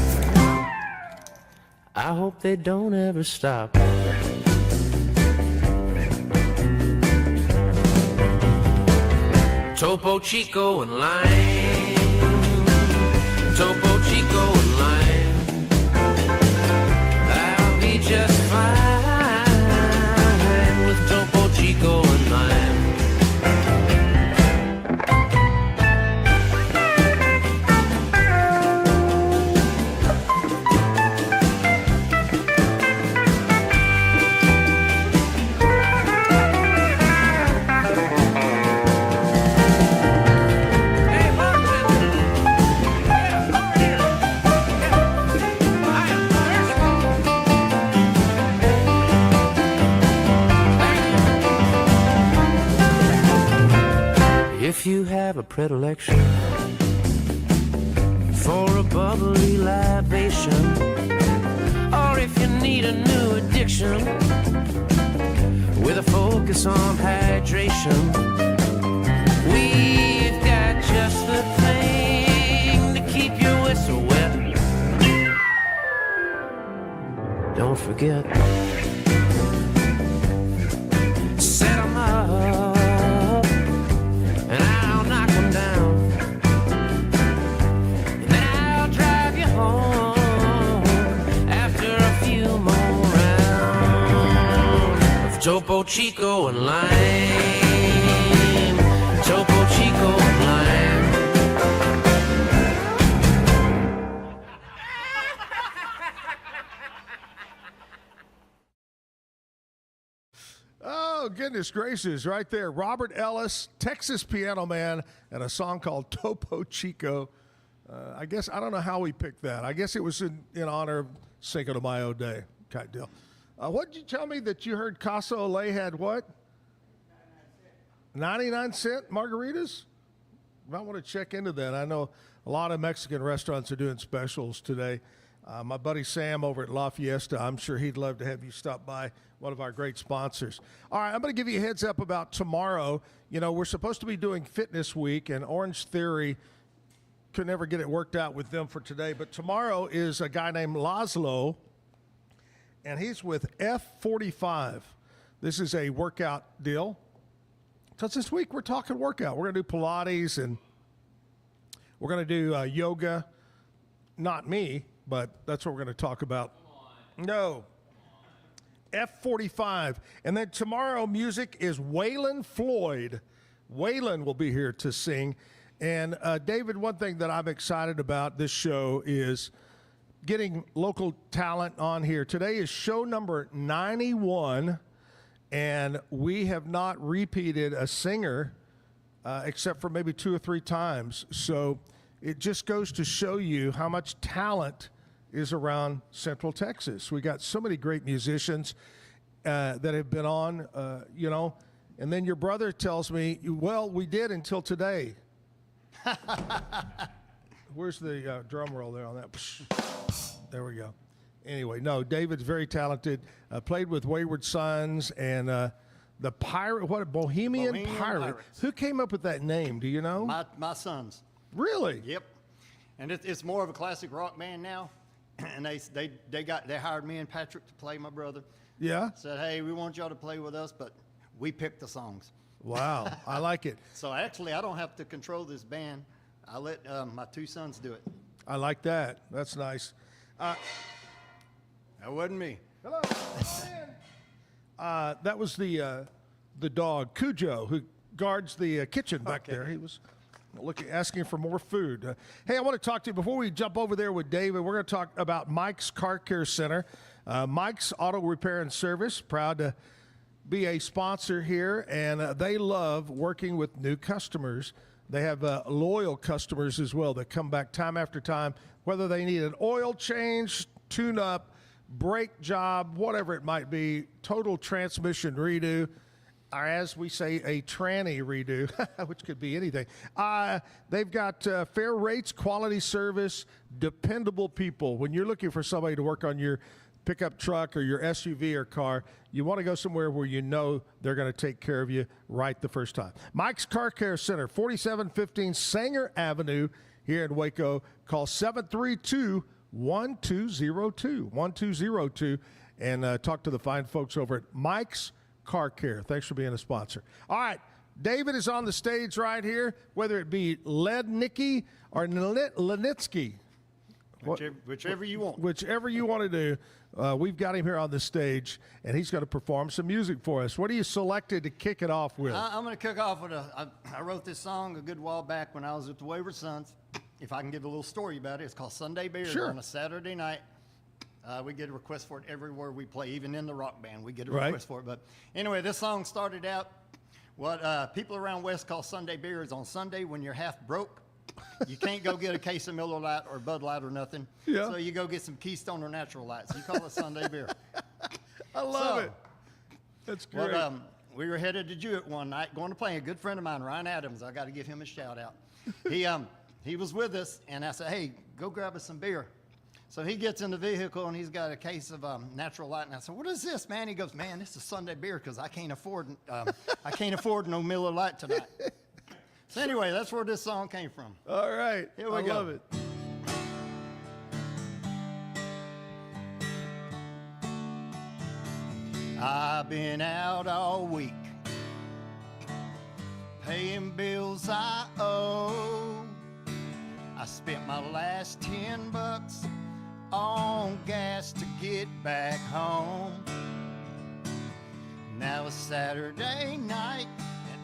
I hope they don't ever stop. Topo Chico and lime. Topo Chico and lime. I'll be just fine with Topo Chico and lime. If you have a predilection for a bubbly libation, or if you need a new addiction with a focus on hydration, we've got just the thing to keep your whistle wet. Don't forget, set 'em up. Topo Chico and lime. Topo Chico and lime. Oh, goodness gracious, right there. Robert Ellis, Texas Piano Man, and a song called Topo Chico. I guess, I don't know how we picked that. I guess it was in honor of Cinco de Mayo Day kind of deal. What did you tell me that you heard Casa Olay had what? 99-cent margaritas? You might want to check into that. I know a lot of Mexican restaurants are doing specials today. My buddy Sam over at La Fiesta, I'm sure he'd love to have you stop by, one of our great sponsors. All right, I'm going to give you a heads up about tomorrow. You know, we're supposed to be doing Fitness Week, and Orange Theory could never get it worked out with them for today. But tomorrow is a guy named Laszlo, and he's with F45. This is a workout deal. Because this week we're talking workout. We're going to do Pilates, and we're going to do yoga. Not me, but that's what we're going to talk about. No. F45. And then tomorrow music is Waylon Floyd. Waylon will be here to sing. And David, one thing that I'm excited about this show is getting local talent on here. Today is show number 91, and we have not repeated a singer except for maybe 2 or 3 times. So it just goes to show you how much talent is around Central Texas. We got so many great musicians that have been on, you know, and then your brother tells me, well, we did until today. Where's the drum roll there on that? There we go. Anyway, no, David's very talented. Played with Wayward Sons and the Pirate, what, Bohemian Pirate. Pirates. Who came up with that name? Do you know? My sons. Really? Yep. And it's more of a classic rock band now. And they hired me and Patrick to play, my brother. Yeah. Said, hey, we want y'all to play with us, but we picked the songs. Wow, I like it. So actually, I don't have to control this band. I let my two sons do it. I like that. That's nice. That wasn't me. Hello. That was the dog Cujo who guards the kitchen back there. He was asking for more food. Hey, I want to talk to you before we jump over there with David. We're going to talk about Mike's Car Care Center. Mike's Auto Repair and Service, proud to be a sponsor here, and they love working with new customers. They have loyal customers as well that come back time after time, whether they need an oil change, tune-up, brake job, whatever it might be, total transmission redo, or as we say, a tranny redo, which could be anything. They've got fair rates, quality service, dependable people. When you're looking for somebody to work on your pickup truck or your SUV or car, you want to go somewhere where you know they're going to take care of you right the first time. Mike's Car Care Center, 4715 Sanger Avenue here in Waco. Call 732-1202, and talk to the fine folks over at Mike's Car Care. Thanks for being a sponsor. All right, David is on the stage right here, whether it be Lednicky or Lednicky. Whichever you want. Whichever you want to do. We've got him here on the stage, and he's going to perform some music for us. What are you selected to kick it off with? I'm going to kick off with I wrote this song a good while back when I was at the Wayward Sons. If I can give a little story about it, it's called Sunday Beer. Sure. On a Saturday night. We get a request for it everywhere we play, even in the rock band. We get a request for it. But anyway, this song started out what people around West call Sunday beer is on Sunday when you're half broke. You can't go get a case of Miller Lite or Bud Light or nothing. Yeah. So you go get some Keystone or Natural Light. So you call it Sunday beer. I love it. That's great. We were headed to Jewett one night going to play. A good friend of mine, Ryan Adams, I got to give him a shout out. He was with us, and I said, hey, go grab us some beer. So he gets in the vehicle, and he's got a case of Natural Light. And I said, what is this, man? He goes, man, this is Sunday beer because I can't afford no Miller Lite tonight. So anyway, that's where this song came from. All right. Here we go. go. Love it. I've been out all week, paying bills I owe. I spent my last $10 on gas to get back home. Now it's Saturday night,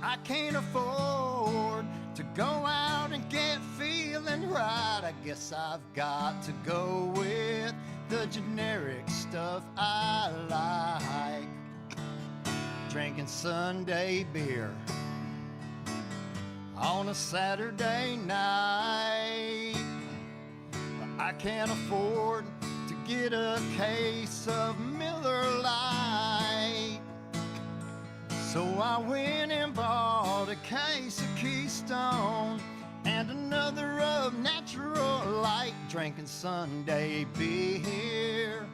I can't afford to go out and get feeling right. I guess I've got to go with the generic stuff I like. Drinking Sunday beer on a Saturday night. I can't afford to get a case of Miller Lite. So I went and bought a case of Keystone and another of Natural Light, drinking Sunday beer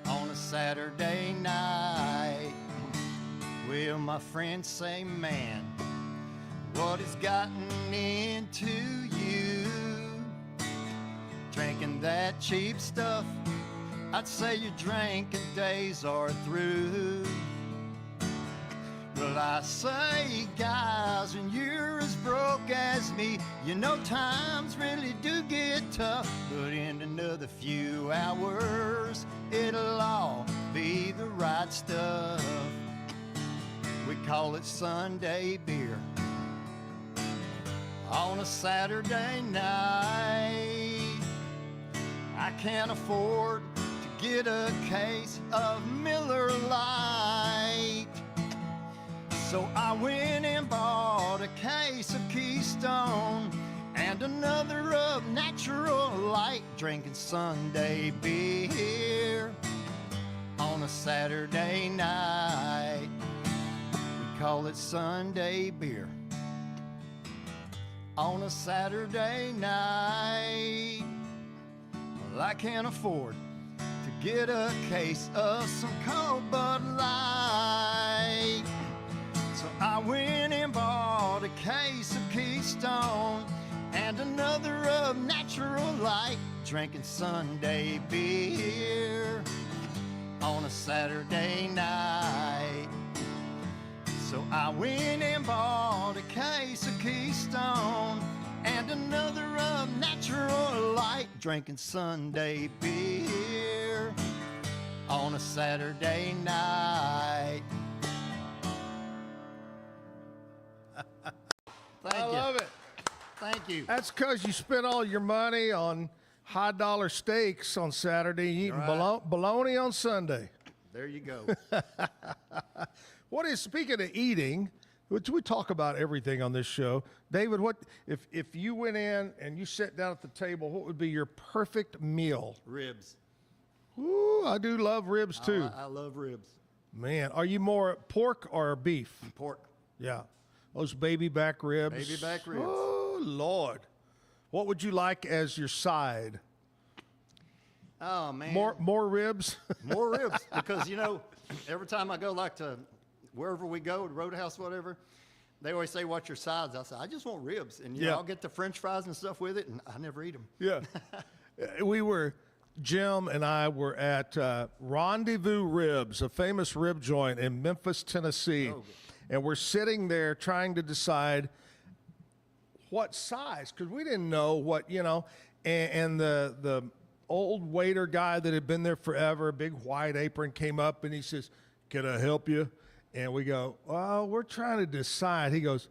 on a Saturday night. Well, my friends say, man, what has gotten into you? Drinking that cheap stuff, I'd say your drinking days are through. Well, I say, guys, when you're as broke as me, you know times really do get tough. But in another few hours, it'll all be the right stuff. We call it Sunday beer on a Saturday night. I can't afford to get a case of Miller Lite. So I went and bought a case of Keystone and another of Natural Light, drinking Sunday beer on a Saturday night. We call it Sunday beer on a Saturday night. Well, I can't afford to get a case of some cold Bud Light. So I went and bought a case of Keystone and another of Natural Light, drinking Sunday beer on a Saturday night. So So I went and bought a case of Keystone and another of Natural Light, drinking Sunday beer on a Saturday night. I love it. Thank you. That's because you spent all your money on high dollar steaks on Saturday, eating bologna on Sunday. There you go. What is, speaking of eating, which we talk about everything on this show, David, what if you went in and you sat down at the table, what would be your perfect meal? Ribs. Ooh, I do love ribs too. I love ribs. Man, are you more pork or beef? Pork. Yeah. Those baby back ribs. Baby back ribs. Oh, Lord. What would you like as your side? Oh, man. More ribs? More ribs. Because, you know, every time I go like to wherever we go, the Roadhouse, whatever, they always say, what's your sides? I say, I just want ribs. And, you know, I'll get the French fries and stuff with it, and I never eat them. Yeah. Jim and I were at Rendezvous Ribs, a famous rib joint in Memphis, Tennessee. Oh, and we're sitting there trying to decide what size, because we didn't know what, you know, and the old waiter guy that had been there forever, a big white apron, came up and he says, can I help you? And we go, well, we're trying to decide. He goes,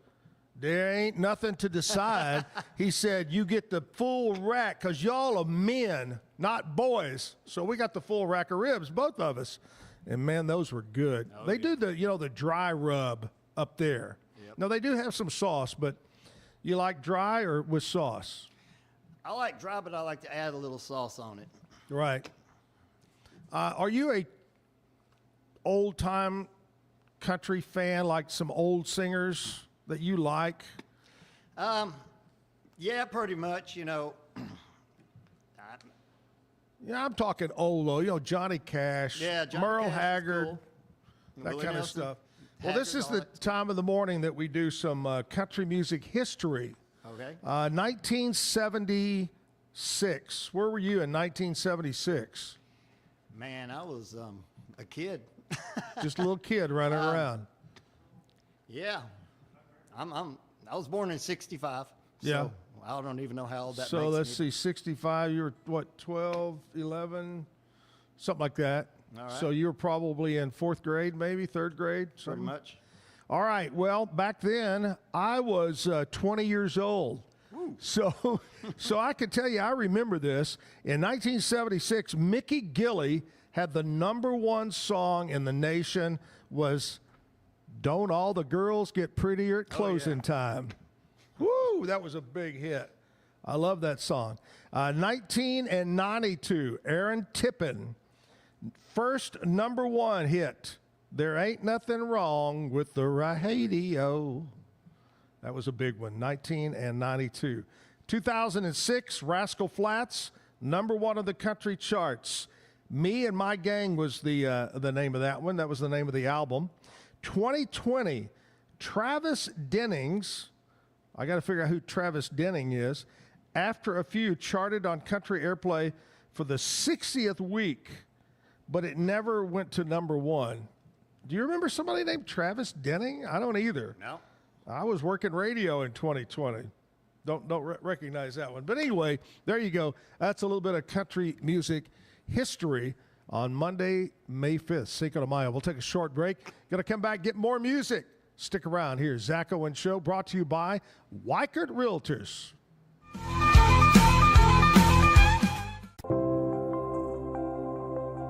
there ain't nothing to decide. He said, you get the full rack because y'all are men, not boys. So we got the full rack of ribs, both of us. And, man, those were good. Oh, they do the dry rub up there. Yep. Now, they do have some sauce, but you like dry or with sauce? I like dry, but I like to add a little sauce on it. Right. Are you a old-time country fan, like some old singers that you like? Yeah, pretty much, you know. Yeah, I'm talking old, though. You know, Johnny Cash, Merle Haggard, cool. that Willie kind of Nelson, stuff. Haggard, Well, this is the time of the morning that we do some country music history. Okay. 1976. Where were you in 1976? Man, I was a kid. Just a little kid running around. Yeah. I was born in 65. Yeah. So I don't even know how old that makes So let's me. see, 65, you were, what, 12, 11, something like that. All right. So you were probably in fourth grade, maybe, third grade? Pretty Something? much. All right. Well, back then, I was 20 years old. So I can tell you, I remember this. In 1976, Mickey Gilley had the #1 song in the nation was Don't All the Girls Get Prettier at Closing Time. Woo, that was a big hit. I love that song. 1992, Aaron Tippin, first #1 hit. There Ain't Nothing Wrong with the Radio. That was a big one, 1992. 2006, Rascal Flatts, #1 of the country charts. Me and My Gang was the name of that one. That was the name of the album. 2020, Travis Dennings. I got to figure out who Travis Denning is. After a Few charted on country airplay for the 60th week, but it never went to #1. Do you remember somebody named Travis Denning? I don't either. No. I was working radio in 2020. Don't recognize that one. But anyway, there you go. That's a little bit of country music history on Monday, May 5th, Cinco de Mayo. We'll take a short break. Going to come back, get more music. Stick around here. Zack Owen Show brought to you by Waco Realtors.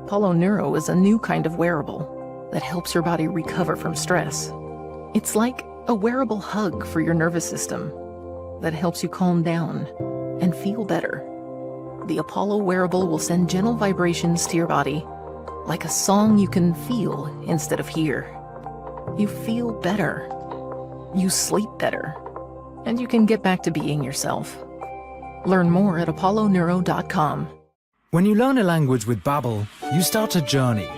Apollo Neuro is a new kind of wearable that helps your body recover from stress. It's like a wearable hug for your nervous system that helps you calm down and feel better. The Apollo wearable will send gentle vibrations to your body, like a song you can feel instead of hear. You feel better. You sleep better. And you can get back to being yourself. Learn more at apolloneuro.com. When you learn a language with Babbel, you start a journey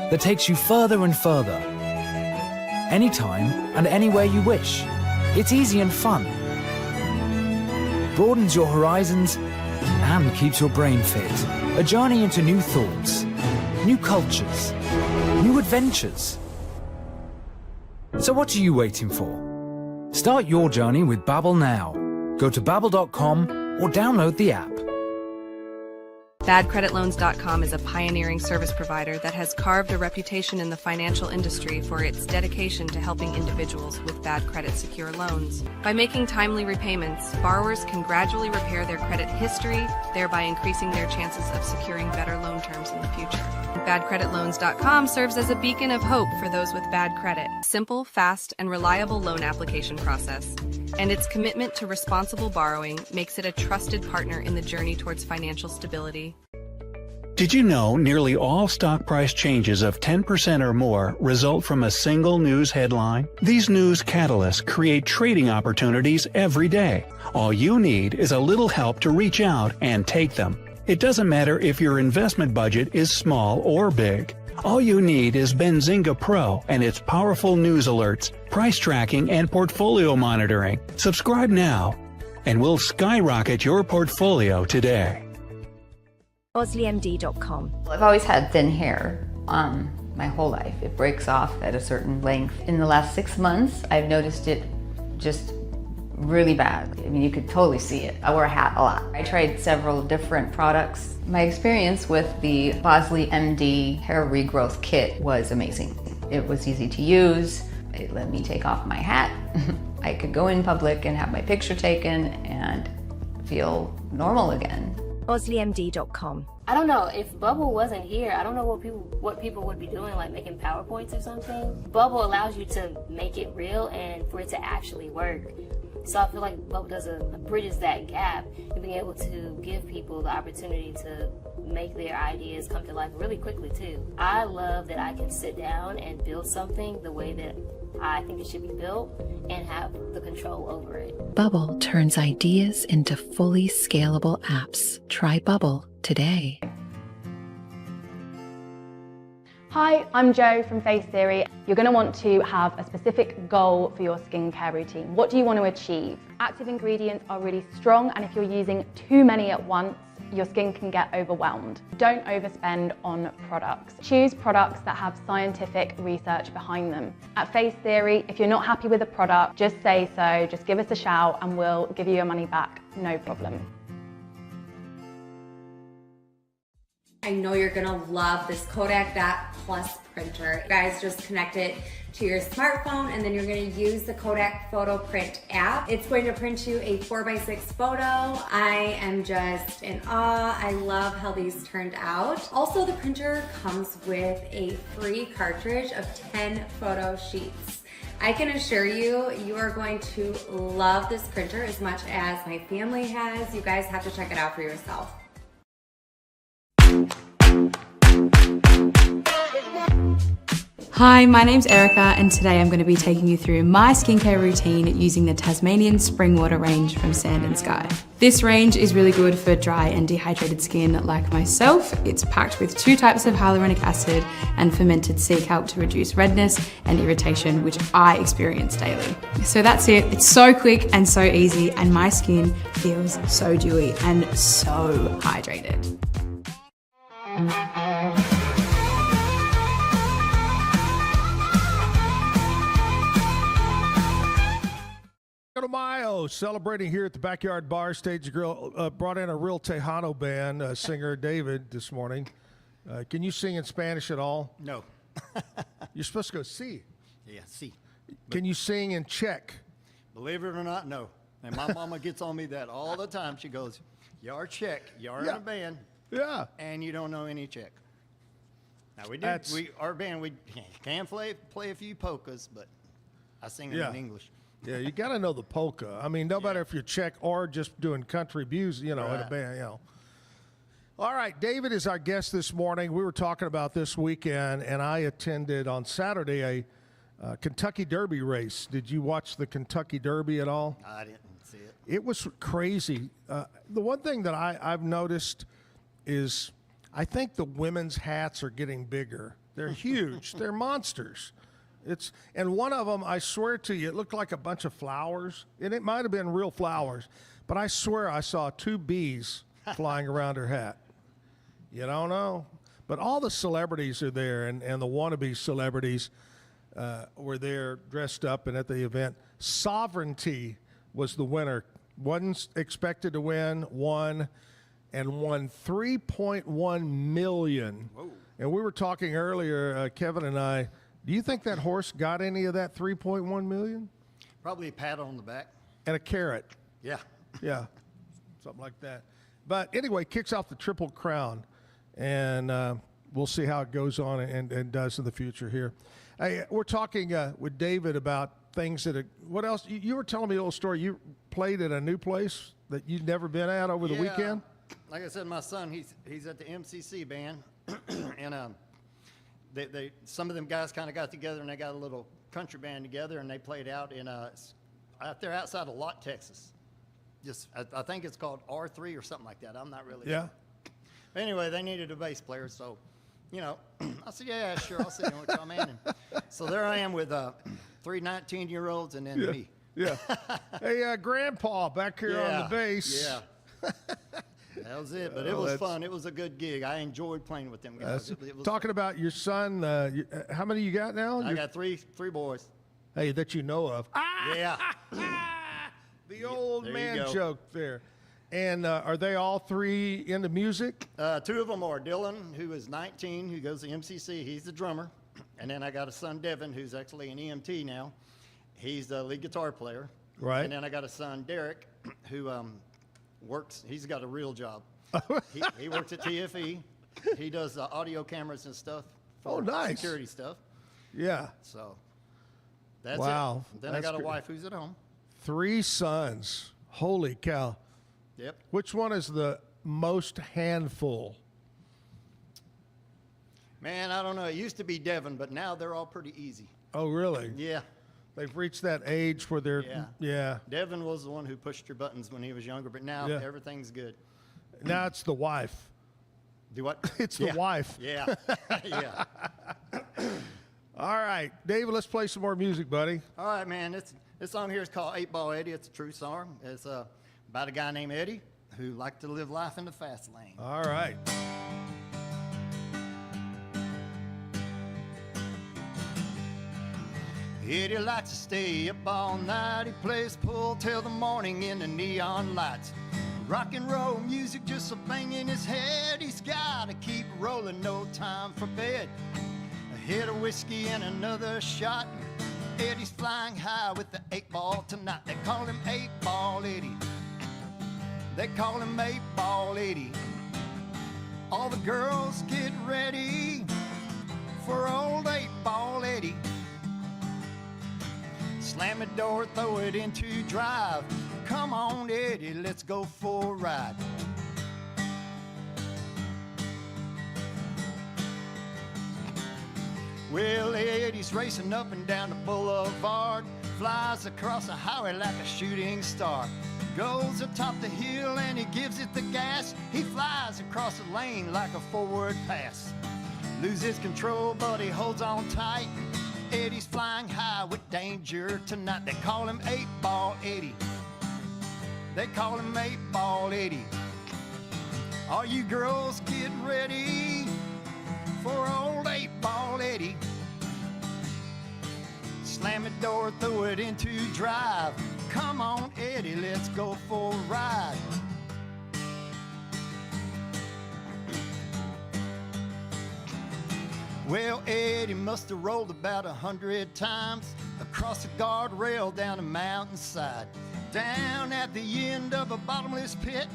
that takes you further and further. Anytime and anywhere you wish. It's easy and fun. Broadens your horizons and keeps your brain fit. A journey into new thoughts, new cultures, new adventures. So what are you waiting for? Start your journey with Babbel now. Go to babbel.com or download the app. BadCreditLoans.com is a pioneering service provider that has carved a reputation in the financial industry for its dedication to helping individuals with bad credit secure loans. By making timely repayments, borrowers can gradually repair their credit history, thereby increasing their chances of securing better loan terms in the future. BadCreditLoans.com serves as a beacon of hope for those with bad credit. Simple, fast, and reliable loan application process. And its commitment to responsible borrowing makes it a trusted partner in the journey towards financial stability. Did you know nearly all stock price changes of 10% or more result from a single news headline? These news catalysts create trading opportunities every day. All you need is a little help to reach out and take them. It doesn't matter if your investment budget is small or big. All you need is Benzinga Pro and its powerful news alerts, price tracking, and portfolio monitoring. Subscribe now, and we'll skyrocket your portfolio today. OsleyMD.com. I've always had thin hair my whole life. It breaks off at a certain length. In the last 6 months, I've noticed it just really bad. I mean, you could totally see it. I wear a hat a lot. I tried several different products. My experience with the Bosley MD hair regrowth kit was amazing. It was easy to use. It let me take off my hat. I could go in public and have my picture taken and feel normal again. OsleyMD.com. I don't know, if Bubble wasn't here, I don't know what people would be doing, like making PowerPoints or something. Bubble allows you to make it real and for it to actually work. So I feel like Bubble bridges that gap and being able to give people the opportunity to make their ideas come to life really quickly too. I love that I can sit down and build something the way that I think it should be built and have the control over it. Bubble turns ideas into fully scalable apps. Try Bubble today. Hi, I'm Jo from Face Theory. You're going to want to have a specific goal for your skincare routine. What do you want to achieve? Active ingredients are really strong, and if you're using too many at once, your skin can get overwhelmed. Don't overspend on products. Choose products that have scientific research behind them. At Face Theory, if you're not happy with a product, just say so, just give us a shout and we'll give you your money back, no problem. I know you're gonna love this Kodak Dot Plus printer. You guys just connect it to your smartphone and then you're gonna use the Kodak Photo Print app. It's going to print you a 4x6 photo. I am just in awe. I love how these turned out. Also, the printer comes with a free cartridge of 10 photo sheets. I can assure you, you are going to love this printer as much as my family has. You guys have to check it out for yourself. Hi, my name's Erica and today I'm going to be taking you through my skincare routine using the Tasmanian Spring Water range from Sand & Sky. This range is really good for dry and dehydrated skin like myself. It's packed with 2 types of hyaluronic acid and fermented sea kelp to reduce redness and irritation, which I experience daily. So that's it. It's so quick and so easy, and my skin feels so dewy and so hydrated. Mayo celebrating here at the Backyard Bar Stage Grill. Brought in a real Tejano band, singer David this morning. Can you sing in Spanish at all? No. You're supposed to go si. Yeah, si. Can you sing in Czech? Believe it or not, no. And my mama gets on me that all the time. She goes, "You're Czech. You're in a band. Yeah. And you don't know any Czech." Now we do. Our band we can play a few polkas, but I sing it in English. Yeah, you got to know the polka. I mean, no matter if you're Czech or just doing country music, in a band, All right, David is our guest this morning. We were talking about this weekend, and I attended on Saturday a Kentucky Derby race. Did you watch the Kentucky Derby at all? I didn't see it. It was crazy. The one thing that I've noticed is I think the women's hats are getting bigger. They're huge. They're monsters. And one of them, I swear to you, it looked like a bunch of flowers, and it might have been real flowers, but I swear I saw 2 bees flying around her hat. You don't know, but all the celebrities are there, and the wannabe celebrities. were there dressed up and at the event. Sovereignty was the winner. Wasn't expected to win, won, and won $3.1 million. Whoa. And we were talking earlier, Kevin and I, do you think that horse got any of that $3.1 million? Probably a pat on the back. And a carrot. Yeah. Yeah, something like that. But anyway, kicks off the Triple Crown, and we'll see how it goes on and does in the future here. Hey, we're talking with David about things that what else? You were telling me a little story. You played at a new place that you'd never been at over the weekend? Like I said, my son, he's at the MCC band, and they some of them guys kind of got together and they got a little country band together and they played out in out there outside of Lott, Texas. Just I think it's called R3 or something like that. I'm not really sure. But anyway, they needed a bass player, so I said, yeah, sure, I'll sit in with y'all, man. And so there I am with 3 19-year-olds and then me. Yeah. Hey, Grandpa back here on the bass. Yeah. That was it, but it was fun. It was a good gig. I enjoyed playing with them guys. It was talking about your son, how many you got now? I got three boys. Hey, that you know of. Yeah. The old man joke there. And are they all 3 into music? 2 of them are. Dylan, who is 19, who goes to MCC. He's the drummer. And then I got a son, Devin, who's actually an EMT now. He's the lead guitar player. Right. And then I got a son, Derek, who works. He's got a real job. he works at TFE. He does audio cameras and stuff for nice. security stuff. Yeah. So that's wow. it. Then I got a wife who's at home. 3 sons. Holy cow. Yep. Which one is the most handful? Man, I don't know. It used to be Devin, but now they're all pretty easy. Oh, really? Yeah. They've reached that age where they're, yeah. Devin was the one who pushed your buttons when he was younger, but now everything's good. Now it's the wife. Do what? It's the wife. Yeah. Yeah. All right, David, let's play some more music, buddy. All right, man. This song here is called 8 Ball Eddie. It's a true song. It's about a guy named Eddie who liked to live life in the fast lane. All right. Eddie likes to stay up all night. He plays pool till the morning in the neon lights. Rock and roll music just a bang in his head. He's gotta keep rolling, no time for bed. A hit of whiskey and another shot. Eddie's flying high with the 8 ball tonight. They call him 8 Ball Eddie. They call him 8 Ball Eddie. All the girls get ready for old 8 Ball Eddie. Slam the door, throw it into drive. Come on, Eddie, let's go for a ride. Well, Eddie's racing up and down the boulevard. Flies across the highway like a shooting star. Goes atop the hill and he gives it the gas. He flies across the lane like a forward pass. Loses control, but he holds on tight. Eddie's flying high with danger tonight. They call him 8 Ball Eddie. They call him 8 Ball Eddie. All you girls get ready for old 8 Ball Eddie. Slam the door, throw it into drive. Come on, Eddie, let's go for a ride. Well, Eddie must have rolled about 100 times across the guardrail down a mountainside. Down at the end of a bottomless pit,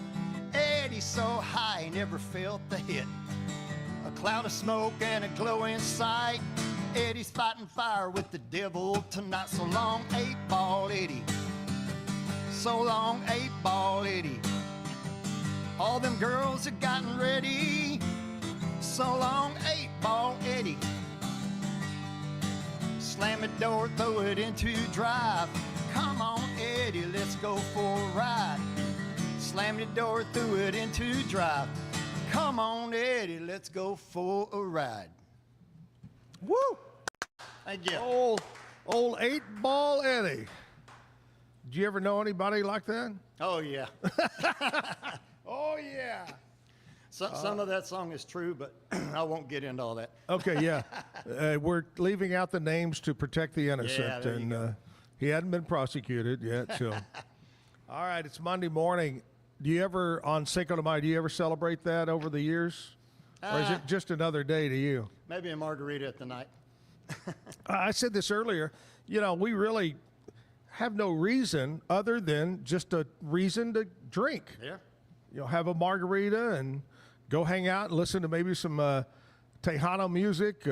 Eddie's so high he never felt the hit. A cloud of smoke and a glowing sight. Eddie's fighting fire with the devil tonight. So long, 8 Ball Eddie. So long, 8 Ball Eddie. All them girls have gotten ready. So long, 8 Ball Eddie. Slam the door, throw it into drive. Come on, Eddie, let's go for a ride. Slam the door, throw it into drive. Come on, Eddie, let's go for a ride. Woo! Thank you. Old 8 Ball Eddie. Did you ever know anybody like that? Oh, yeah. Oh, yeah. Some of that song is true, but I won't get into all that. Okay, yeah. We're leaving out the names to protect the innocent, Yeah, there you go. he hadn't been prosecuted yet. So, all right, it's Monday morning. Do you ever, on Cinco de Mayo, do you ever celebrate that over the years? Or is it just another day to you? Maybe a margarita at the night. I said this earlier. You know, we really have no reason other than just a reason to drink. Yeah. You know, have a margarita and go hang out and listen to maybe some Tejano music,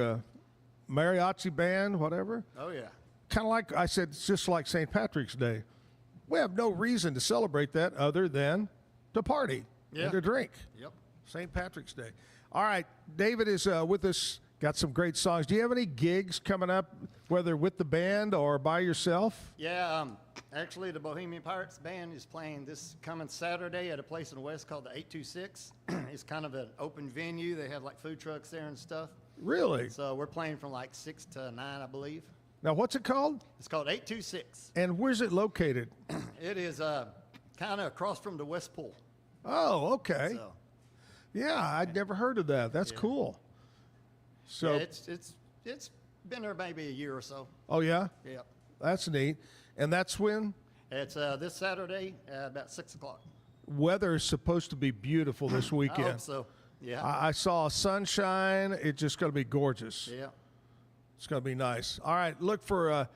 mariachi band, whatever. Oh, yeah. Kind of like I said, it's just like St. Patrick's Day. We have no reason to celebrate that other than to party and to drink. Yep. St. Patrick's Day. All right, David is with us. Got some great songs. Do you have any gigs coming up, whether with the band or by yourself? Yeah, actually the Bohemian Pirates band is playing this coming Saturday at a place in the West called the 826. It's kind of an open venue. They have like food trucks there and stuff. Really? So we're playing from like 6 to 9, I believe. Now, what's it called? It's called 826. And where's it located? It is kind of across from the West Pool. Oh, okay. So, yeah, I'd never heard of that. That's cool. So yeah, it's been there maybe a year or so. Oh, yeah? Yeah. That's neat. And that's when? It's this Saturday at about 6 o'clock. Weather is supposed to be beautiful this weekend. I hope so. Yeah. I saw sunshine. It's just going to be gorgeous. Yeah. It's going to be nice. All right, look for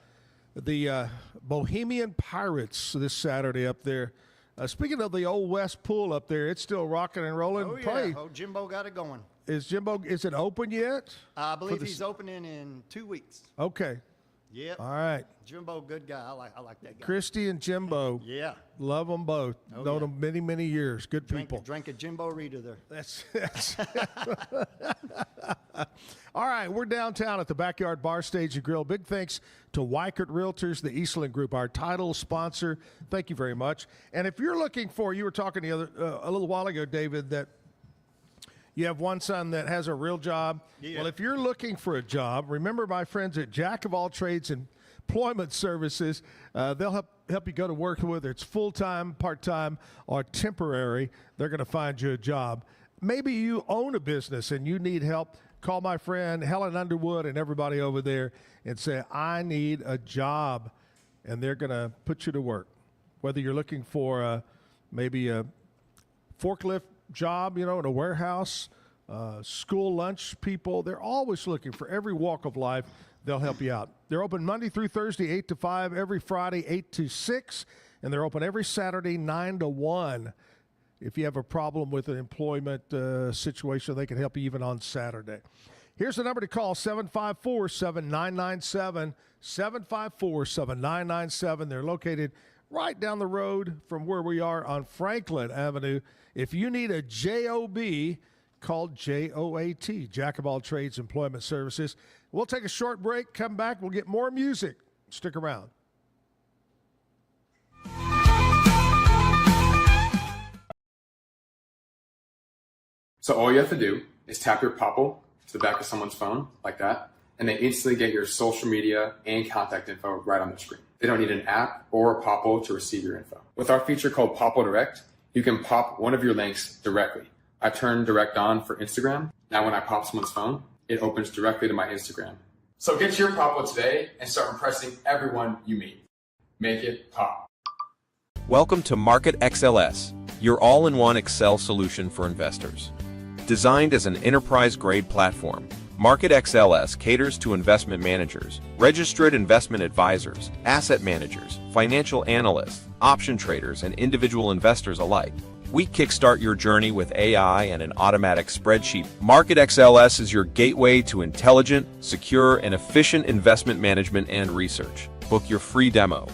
the Bohemian Pirates this Saturday up there. Speaking of the old West Pool up there, it's still rocking and rolling. Oh, yeah. Oh, Jimbo got it going. Is it open yet? I believe he's opening in 2 weeks. Okay. Yep. All right. Jimbo, good guy. I like that guy. Christy and Jimbo. Yeah. Love them both. Oh, Known them many, many years. Good people. Drank a Jimbo Rita there. That's all right. We're downtown at the Backyard Bar Stage and Grill. Big thanks to Weichert Realtors, the Eastland Group, our title sponsor. Thank you very much. And if you're looking for, you were talking a little while ago, David, that you have one son that has a real job. Yeah. Well, if you're looking for a job, remember my friends at Jack of All Trades Employment Services. They'll help you go to work, whether it's full-time, part-time, or temporary. They're going to find you a job. Maybe you own a business and you need help. Call my friend Helen Underwood and everybody over there and say, I need a job. And they're going to put you to work. Whether you're looking for maybe a forklift job, in a warehouse, school lunch people. They're always looking for every walk of life. They'll help you out. They're open Monday through Thursday, 8 to 5, every Friday, 8 to 6, and they're open every Saturday, 9 to 1. If you have a problem with an employment situation, they can help you even on Saturday. Here's the number to call, 754-7997, 754-7997. They're located right down the road from where we are on Franklin Avenue. If you need a JOB, call JOAT, Jack of All Trades Employment Services. We'll take a short break, come back, we'll get more music. Stick around. So all you have to do is tap your Popple to the back of someone's phone, like that, and they instantly get your social media and contact info right on the screen. They don't need an app or a Popple to receive your info. With our feature called Popple Direct, you can pop one of your links directly. I turned Direct on for Instagram. Now when I pop someone's phone, it opens directly to my Instagram. So get your Popple today and start impressing everyone you meet. Make it pop. Welcome to Market XLS, your all-in-one Excel solution for investors. Designed as an enterprise-grade platform, Market XLS caters to investment managers, registered investment advisors, asset managers, financial analysts, option traders, and individual investors alike. We kickstart your journey with AI and an automatic spreadsheet. Market XLS is your gateway to intelligent, secure, and efficient investment management and research. Book your free demo.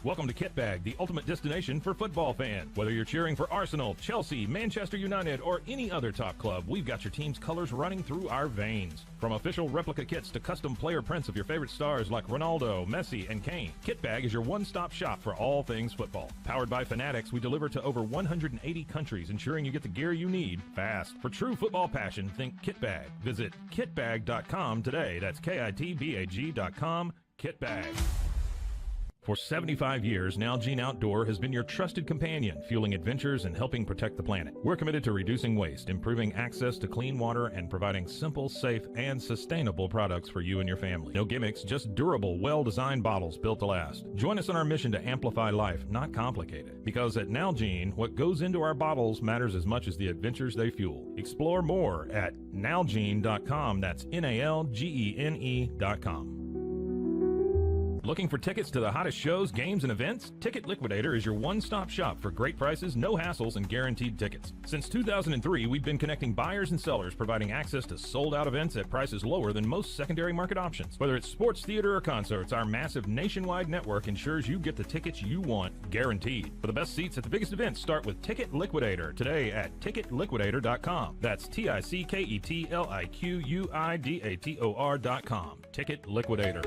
Welcome to Kitbag, the ultimate destination for football fans. Whether you're cheering for Arsenal, Chelsea, Manchester United, or any other top club, we've got your team's colors running through our veins. From official replica kits to custom player prints of your favorite stars like Ronaldo, Messi, and Kane, Kitbag is your one-stop shop for all things football. Powered by Fanatics, we deliver to over 180 countries, ensuring you get the gear you need fast. For true football passion, think Kitbag. Visit kitbag.com today. That's KITBAG.com. Kitbag. For 75 years, Nalgene Outdoor has been your trusted companion, fueling adventures and helping protect the planet. We're committed to reducing waste, improving access to clean water, and providing simple, safe, and sustainable products for you and your family. No gimmicks, just durable, well-designed bottles built to last. Join us in our mission to amplify life, not complicate it. Because at Nalgene, what goes into our bottles matters as much as the adventures they fuel. Explore more at nalgene.com. That's NALGENE.com. Looking for tickets to the hottest shows, games, and events? Ticket Liquidator is your one-stop shop for great prices, no hassles, and guaranteed tickets. Since 2003, we've been connecting buyers and sellers, providing access to sold-out events at prices lower than most secondary market options. Whether it's sports, theater, or concerts, our massive nationwide network ensures you get the tickets you want, guaranteed. For the best seats at the biggest events, start with Ticket Liquidator today at ticketliquidator.com. That's TICKETLIQUIDATOR.com. Ticket Liquidator.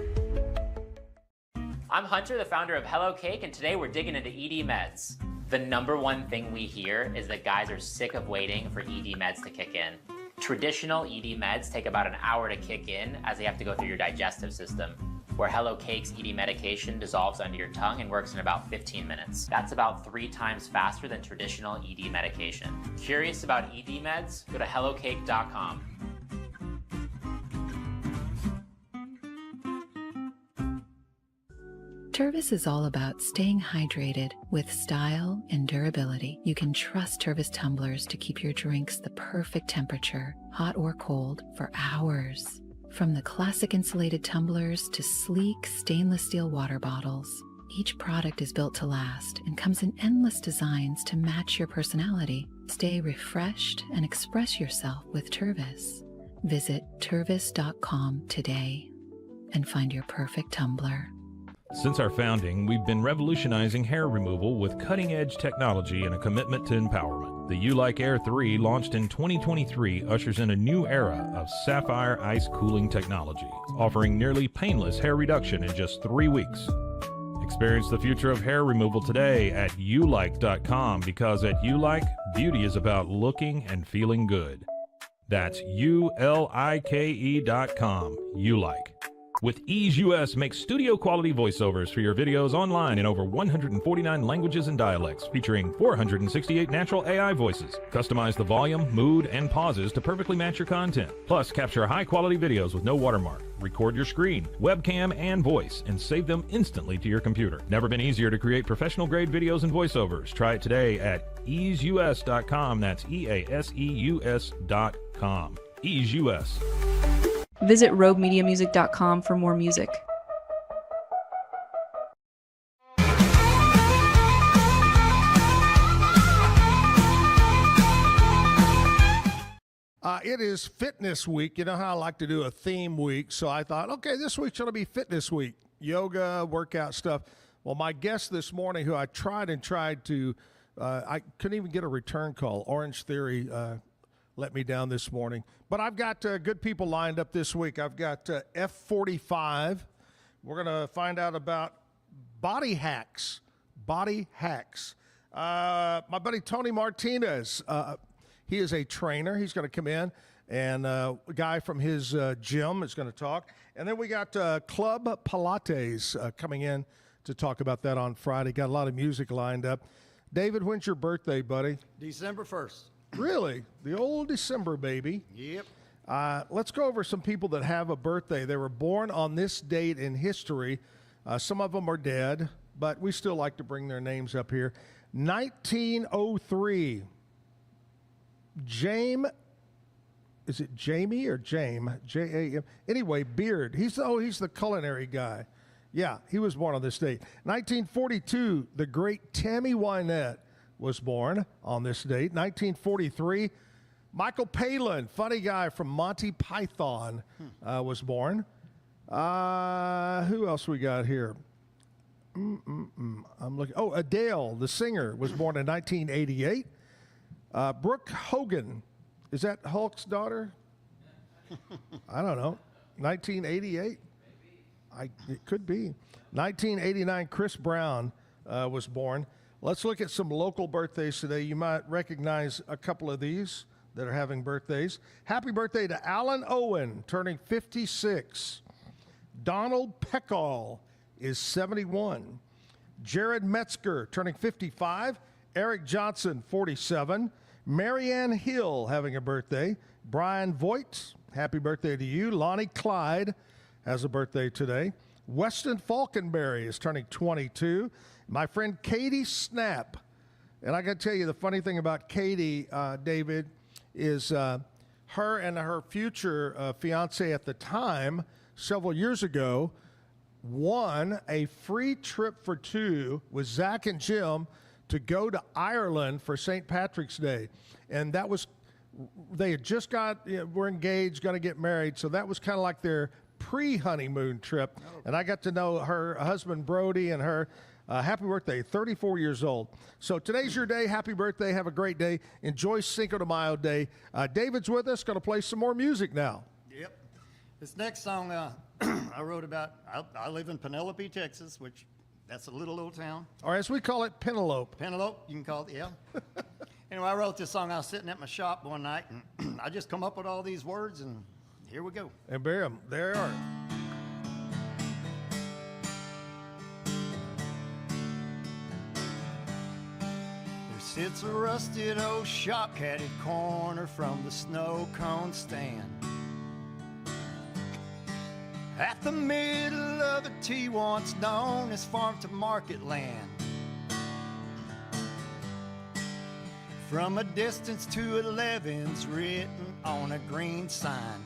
I'm Hunter, the founder of Hello Cake, and today we're digging into ED meds. The #1 thing we hear is that guys are sick of waiting for ED meds to kick in. Traditional ED meds take about an hour to kick in as they have to go through your digestive system, where Hello Cake's ED medication dissolves under your tongue and works in about 15 minutes. That's about 3 times faster than traditional ED medication. Curious about ED meds? Go to hellocake.com. Tervis is all about staying hydrated with style and durability. You can trust Tervis tumblers to keep your drinks the perfect temperature, hot or cold, for hours. From the classic insulated tumblers to sleek stainless steel water bottles, each product is built to last and comes in endless designs to match your personality. Stay refreshed and express yourself with Tervis. Visit tervis.com today and find your perfect tumbler. Since our founding, we've been revolutionizing hair removal with cutting-edge technology and a commitment to empowerment. The U-Like Air 3, launched in 2023, ushers in a new era of sapphire ice cooling technology, offering nearly painless hair reduction in just 3 weeks. Experience the future of hair removal today at ulike.com, because at U-Like, beauty is about looking and feeling good. That's ulike.com. U-Like. With Ease US, make studio-quality voiceovers for your videos online in over 149 languages and dialects, featuring 468 natural AI voices. Customize the volume, mood, and pauses to perfectly match your content. Plus, capture high-quality videos with no watermark. Record your screen, webcam, and voice, and save them instantly to your computer. Never been easier to create professional-grade videos and voiceovers. Try it today at easeus.com. That's EASEUS.com. Ease US. Visit roguemediamusic.com for more music. It is fitness week. You know how I like to do a theme week, so I thought, okay, this week's going to be fitness week. Yoga, workout stuff. Well, my guest this morning, who I tried to, I couldn't even get a return call. Orange Theory let me down this morning. But I've got good people lined up this week. I've got F45. We're going to find out about body hacks. My buddy Tony Martinez, he is a trainer. He's going to come in, and a guy from his gym is going to talk. And then we got Club Pilates coming in to talk about that on Friday. Got a lot of music lined up. David, when's your birthday, buddy? December 1st. Really? The old December baby. Yep. Let's go over some people that have a birthday. They were born on this date in history. Some of them are dead, but we still like to bring their names up here. 1903. Is it Jamie or Jame? J-A-M. Anyway, Beard. He's the culinary guy. Yeah, he was born on this date. 1942, the great Tammy Wynette was born on this date. 1943, Michael Palin, funny guy from Monty Python, was born. Who else we got here? I'm looking. Oh, Adele, the singer, was born in 1988. Brooke Hogan, is that Hulk's daughter? I don't know. 1988? It could be. 1989, Chris Brown was born. Let's look at some local birthdays today. You might recognize a couple of these that are having birthdays. Happy birthday to Alan Owen, turning 56. Donald Peckall is 71. Jared Metzger turning 55. Eric Johnson, 47. Marianne Hill having a birthday. Brian Voigt, happy birthday to you. Lonnie Clyde has a birthday today. Weston Falconberry is turning 22. My friend Katie Snap. And I got to tell you, the funny thing about Katie, David, is her and her future fiance at the time, several years ago, won a free trip for two with Zach and Jim to go to Ireland for St. Patrick's Day. And that was, they had just were engaged, going to get married. So that was kind of like their pre-honeymoon trip. And I got to know her husband, Brody, and her. Happy birthday, 34 years old. So today's your day. Happy birthday. Have a great day. Enjoy Cinco de Mayo Day. David's with us. Going to play some more music now. Yep. This next song I wrote about, I live in Penelope, Texas, which that's a little old town. Or as we call it, Penelope. Penelope, you can call it, yeah. Anyway, I wrote this song. I was sitting at my shop one night, and I just come up with all these words, and here we go. And bam, there they are. Sits a rusted old shop catted corner from the snow cone stand. At the middle of a T once known as farm to market land. From a distance to 11's written on a green sign.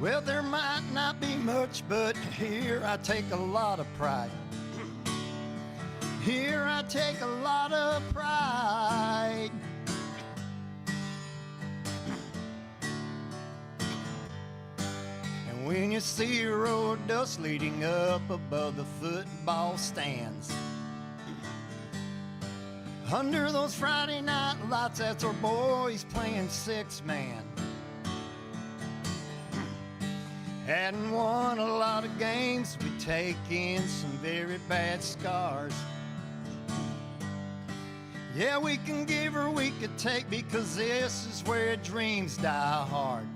Well, there might not be much, but here I take a lot of pride. Here I take a lot of pride. And when you see a row of dust leading up above the football stands, under those Friday night lights, that's our boys playing six-man. Hadn't won a lot of games, we take in some very bad scars. Yeah, we can give or we could take, because this is where dreams die hard.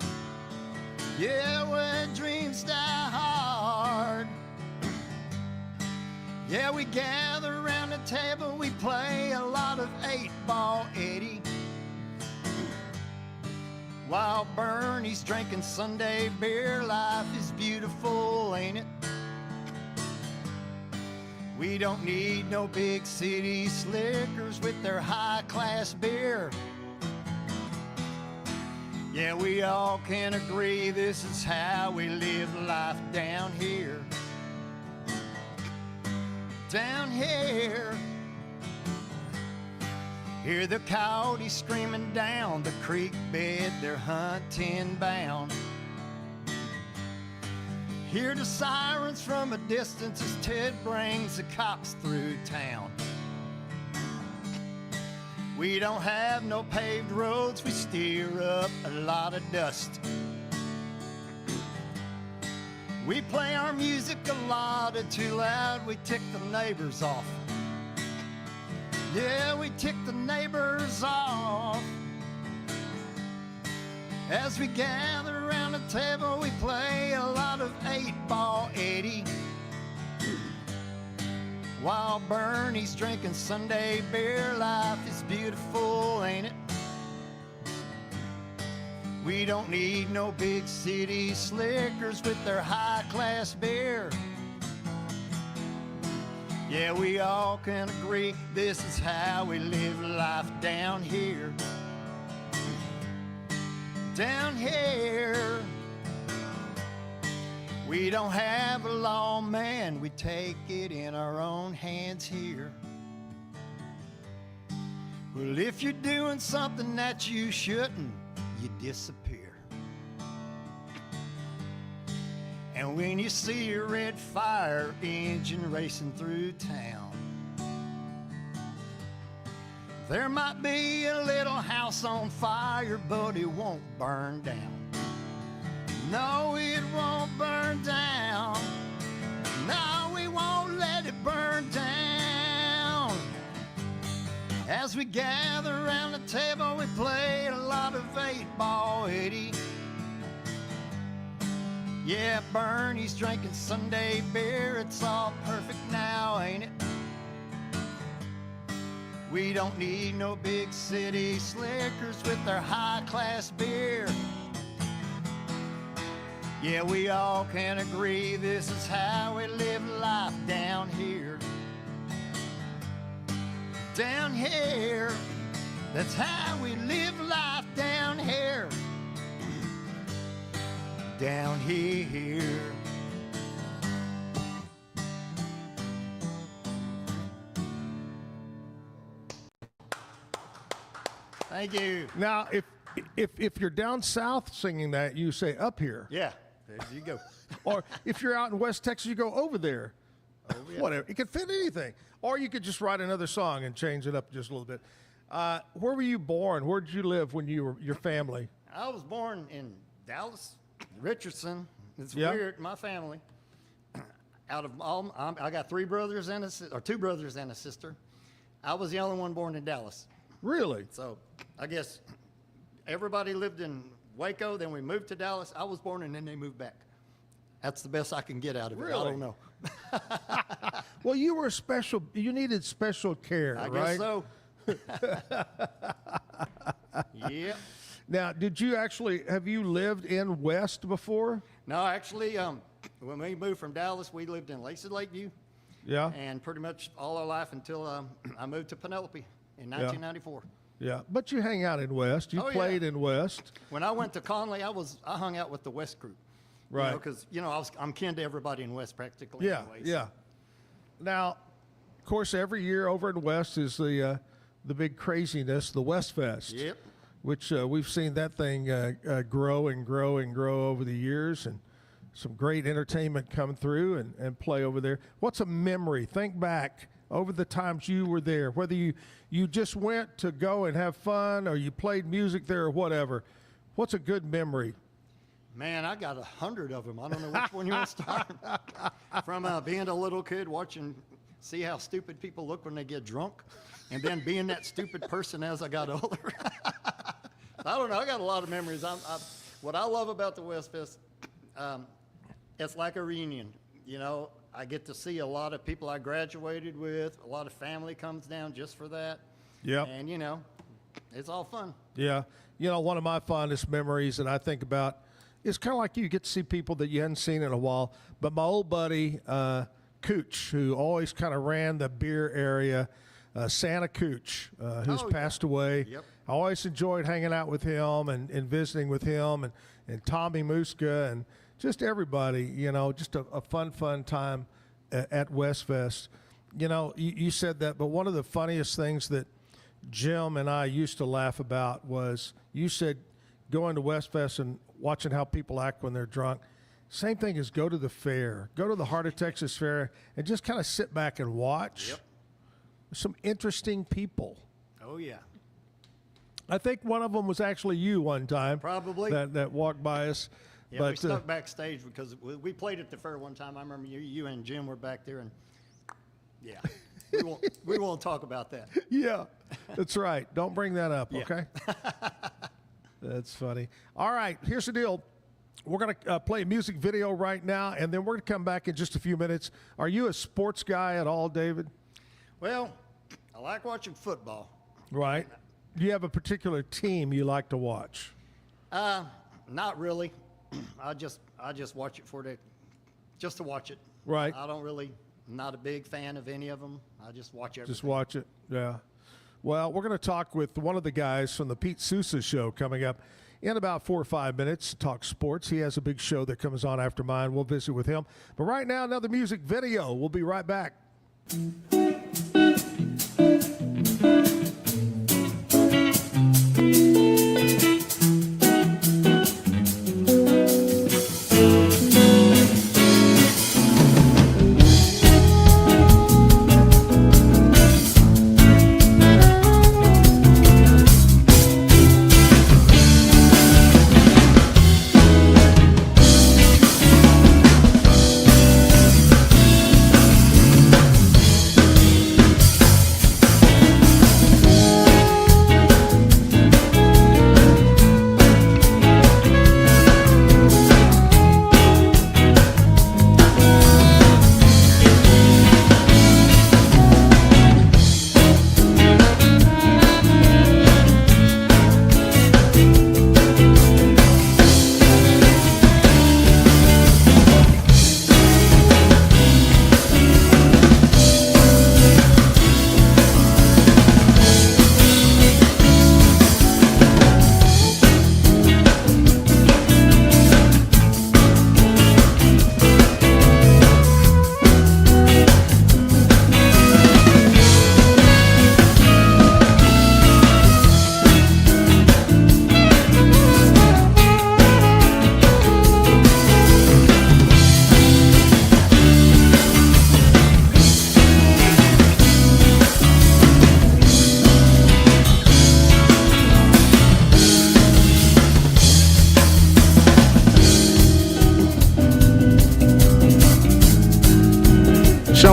Yeah, where dreams die hard. Yeah, we gather around the table, we play a lot of 8-ball Eddie. While Bernie's drinking Sunday beer, life is beautiful, ain't it? We don't need no big city slickers with their high-class beer. Yeah, we all can agree this is how we live life down here. Down here. Hear the coyotes screaming down the creek bed, they're hunting bound. Hear the sirens from a distance as Ted brings the cops through town. We don't have no paved roads, we stir up a lot of dust. We play our music a lot too loud, we tick the neighbors off. Yeah, we tick the neighbors off. As we gather around the table, we play a lot of 8-ball Eddie. While Bernie's drinking Sunday beer, life is beautiful, ain't it? We don't need no big city slickers with their high-class beer. Yeah, we all can agree this is how we live life down here. Down here. We don't have a law, man, we take it in our own hands here. Well, if you're doing something that you shouldn't, you disappear. And when you see a red fire engine racing through town, there might be a little house on fire, but it won't burn down. No, it won't burn down. No, we won't let it burn down. As we gather around the table, we play a lot of 8-ball Eddie. Yeah, Bernie's drinking Sunday beer. It's all perfect now, ain't it? We don't need no big city slickers with their high-class beer. Yeah, we all can agree this is how we live life down here. Down here, that's how we live life down here. Down here. Thank you. Now, if you're down south singing that, you say up here. Yeah, there you go. Or if you're out in West Texas, you go over there. Oh, yeah. Whatever. It could fit anything. Or you could just write another song and change it up just a little bit. Where were you born? Where did you live when you were your family? I was born in Dallas, Richardson. It's weird. My family. Out of all, I got two brothers and a sister. I was the only one born in Dallas. Really? So, I guess everybody lived in Waco. Then we moved to Dallas. I was born, and then they moved back. That's the best I can get out of it. Really? I don't know. Well, you were special. You needed special care, I right? guess so. Yeah. Now, have you lived in West before? No, actually, when we moved from Dallas, we lived in Lakeview. Yeah. And pretty much all our life until I moved to Penelope in 1994. Yeah, but you hang out in West. You played in West. When I went to Conley, I hung out with the West group. Right. Because I'm kin to everybody in West practically. Yeah, anyways. yeah. Now, of course, every year over in West is the big craziness, the West Fest. Yep. Which we've seen that thing grow and grow and grow over the years, and some great entertainment come through and play over there. What's a memory? Think back over the times you were there, whether you just went to go and have fun or you played music there or whatever. What's a good memory? Man, I got 100 of them. I don't know which one you want to start. From being a little kid, see how stupid people look when they get drunk, and then being that stupid person as I got older. I don't know. I got a lot of memories. What I love about the West Fest, it's like a reunion. You know, I get to see a lot of people I graduated with. A lot of family comes down just for that. Yeah. And, it's all fun. Yeah. One of my fondest memories that I think about is kind of like you get to see people that you hadn't seen in a while. But my old buddy, Cooch, who always kind of ran the beer area, Santa Cooch, who's passed away. Yep. I always enjoyed hanging out with him and visiting with him and Tommy Muska and just everybody, just a fun time at Westfest. You said that, but one of the funniest things that Jim and I used to laugh about was you said going to Westfest and watching how people act when they're drunk. Same thing as go to the fair, go to the Heart of Texas Fair and just kind of sit back and watch. Yep. Some interesting people. Oh, yeah. I think one of them was actually you one time. Probably. That walked by us. Yeah, but, we stuck backstage because we played at the fair one time. I remember you and Jim were back there, and yeah, we won't talk about that. Yeah, that's right. Don't bring that up, Yeah. okay? That's funny. All right, here's the deal. We're going to play a music video right now, and then we're going to come back in just a few minutes. Are you a sports guy at all, David? Well, I like watching football. Right. Do you have a particular team you like to watch? Not really. I just watch it just to watch it. Right. Not a big fan of any of them. I just watch everything. Just watch it, yeah. Well, we're going to talk with one of the guys from the Pete Sousa Show coming up in about 4 or 5 minutes, talk sports. He has a big show that comes on after mine. We'll visit with him. But right now, another music video. We'll be right back.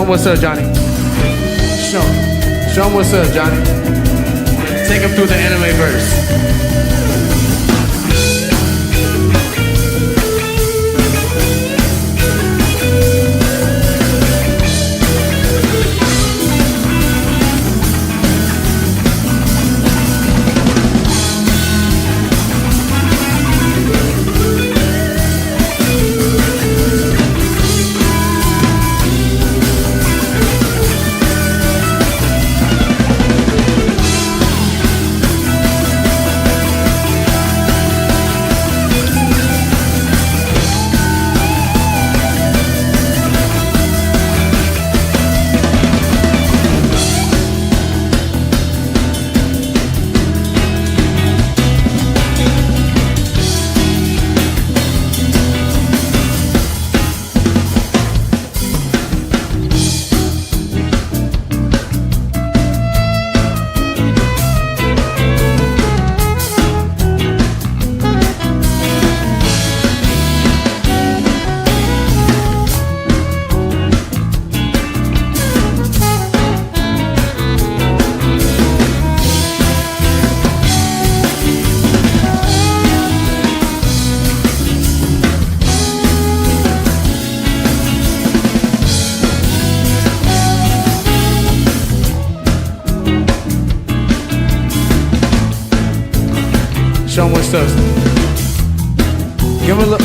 him what's up, Johnny. Show him what's up, Johnny. Take him through the anime verse. Show him what's up. Give him a look.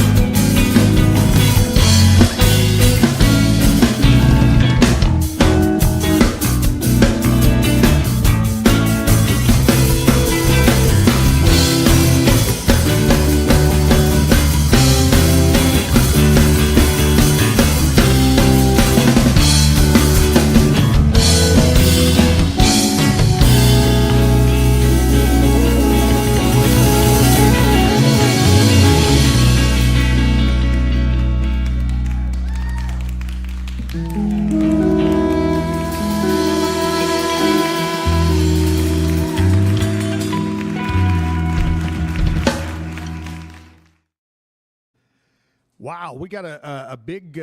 Wow, we got a big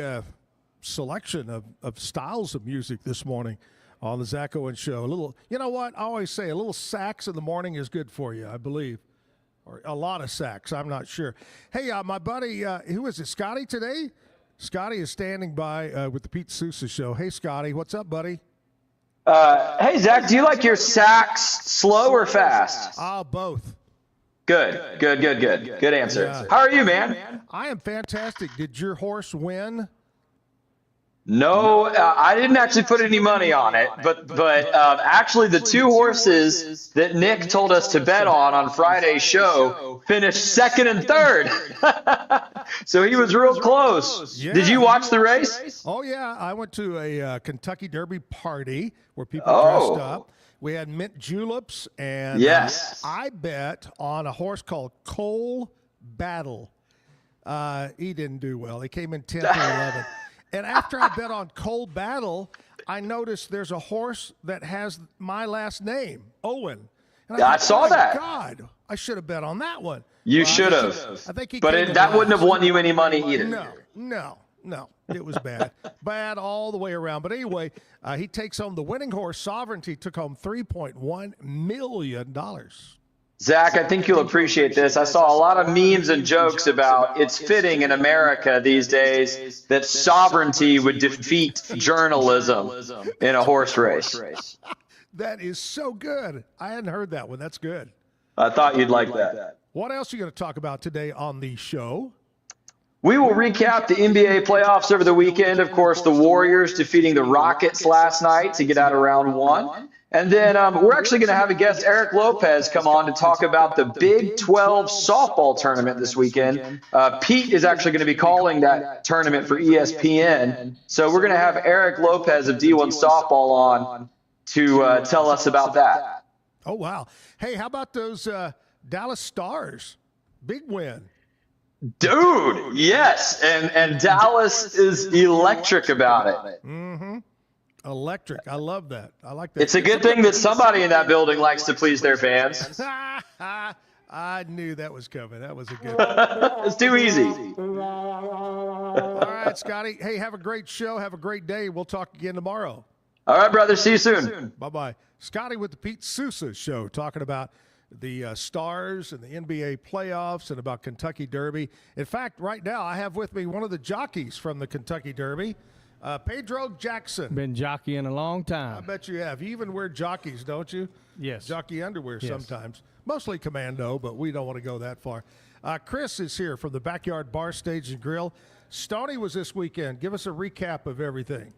selection of styles of music this morning on the Zack Owen Show. A little, you know what? I always say a little sax in the morning is good for you, I believe. Or a lot of sax, I'm not sure. Hey, my buddy, who is it, Scotty today? Scotty is standing by with the Pete Sousa Show. Hey, Scotty, what's up, buddy? Hey, Zach, do you like your sax slow or fast? Both. Good answer. Yeah. How are you, man? I am fantastic. Did your horse win? No, I didn't actually put any money on it, but actually the two horses that Nick told us to bet on Friday's show finished second and third. So he was real close. Yeah. Did you watch the race? Oh, yeah. I went to a Kentucky Derby party where people dressed up. We had mint juleps, and yes. I bet on a horse called Cole Battle. He didn't do well. He came in 10th or 11th. And after I bet on Cole Battle, I noticed there's a horse that has my last name, Owen. And I saw that. God, I should have bet on that one. You should have. I think he but that wouldn't have won you any money either. No, it was bad. Bad all the way around. But anyway, he takes home the winning horse. Sovereignty took home $3.1 million. Zach, I think you'll appreciate this. I saw a lot of memes and jokes about it's fitting in America these days that sovereignty would defeat journalism in a horse race. That is so good. I hadn't heard that one. That's good. I thought you'd like that. What else are you going to talk about today on the show? We will recap the NBA playoffs over the weekend. Of course, the Warriors defeating the Rockets last night to get out of round one. And then we're actually going to have a guest, Eric Lopez, come on to talk about the Big 12 softball tournament this weekend. Pete is actually going to be calling that tournament for ESPN. So we're going to have Eric Lopez of D1 Softball on to tell us about that. Oh, wow. Hey, how about those Dallas Stars? Big win. Dude, yes. And Dallas is electric about it. Mm-hmm. Electric. I love that. I like that. It's a good thing that somebody in that building likes to please their fans. I knew that was coming. That was a good It's too easy. All right, Scotty. Hey, have a great show. Have a great day. We'll talk again tomorrow. All right, brother. See you soon. Bye-bye. Scotty with the Pete Sousa Show, talking about the Stars and the NBA playoffs and about Kentucky Derby. In fact, right now I have with me one of the jockeys from the Kentucky Derby, Pedro Jackson. Been jockeying a long time. I bet you have. You even wear jockeys, don't you? Yes. Jockey underwear Yes. sometimes. Mostly commando, but we don't want to go that far. Chris is here from the Backyard Bar, Stage, and Grill. Stoney was this weekend. Give us a recap of everything.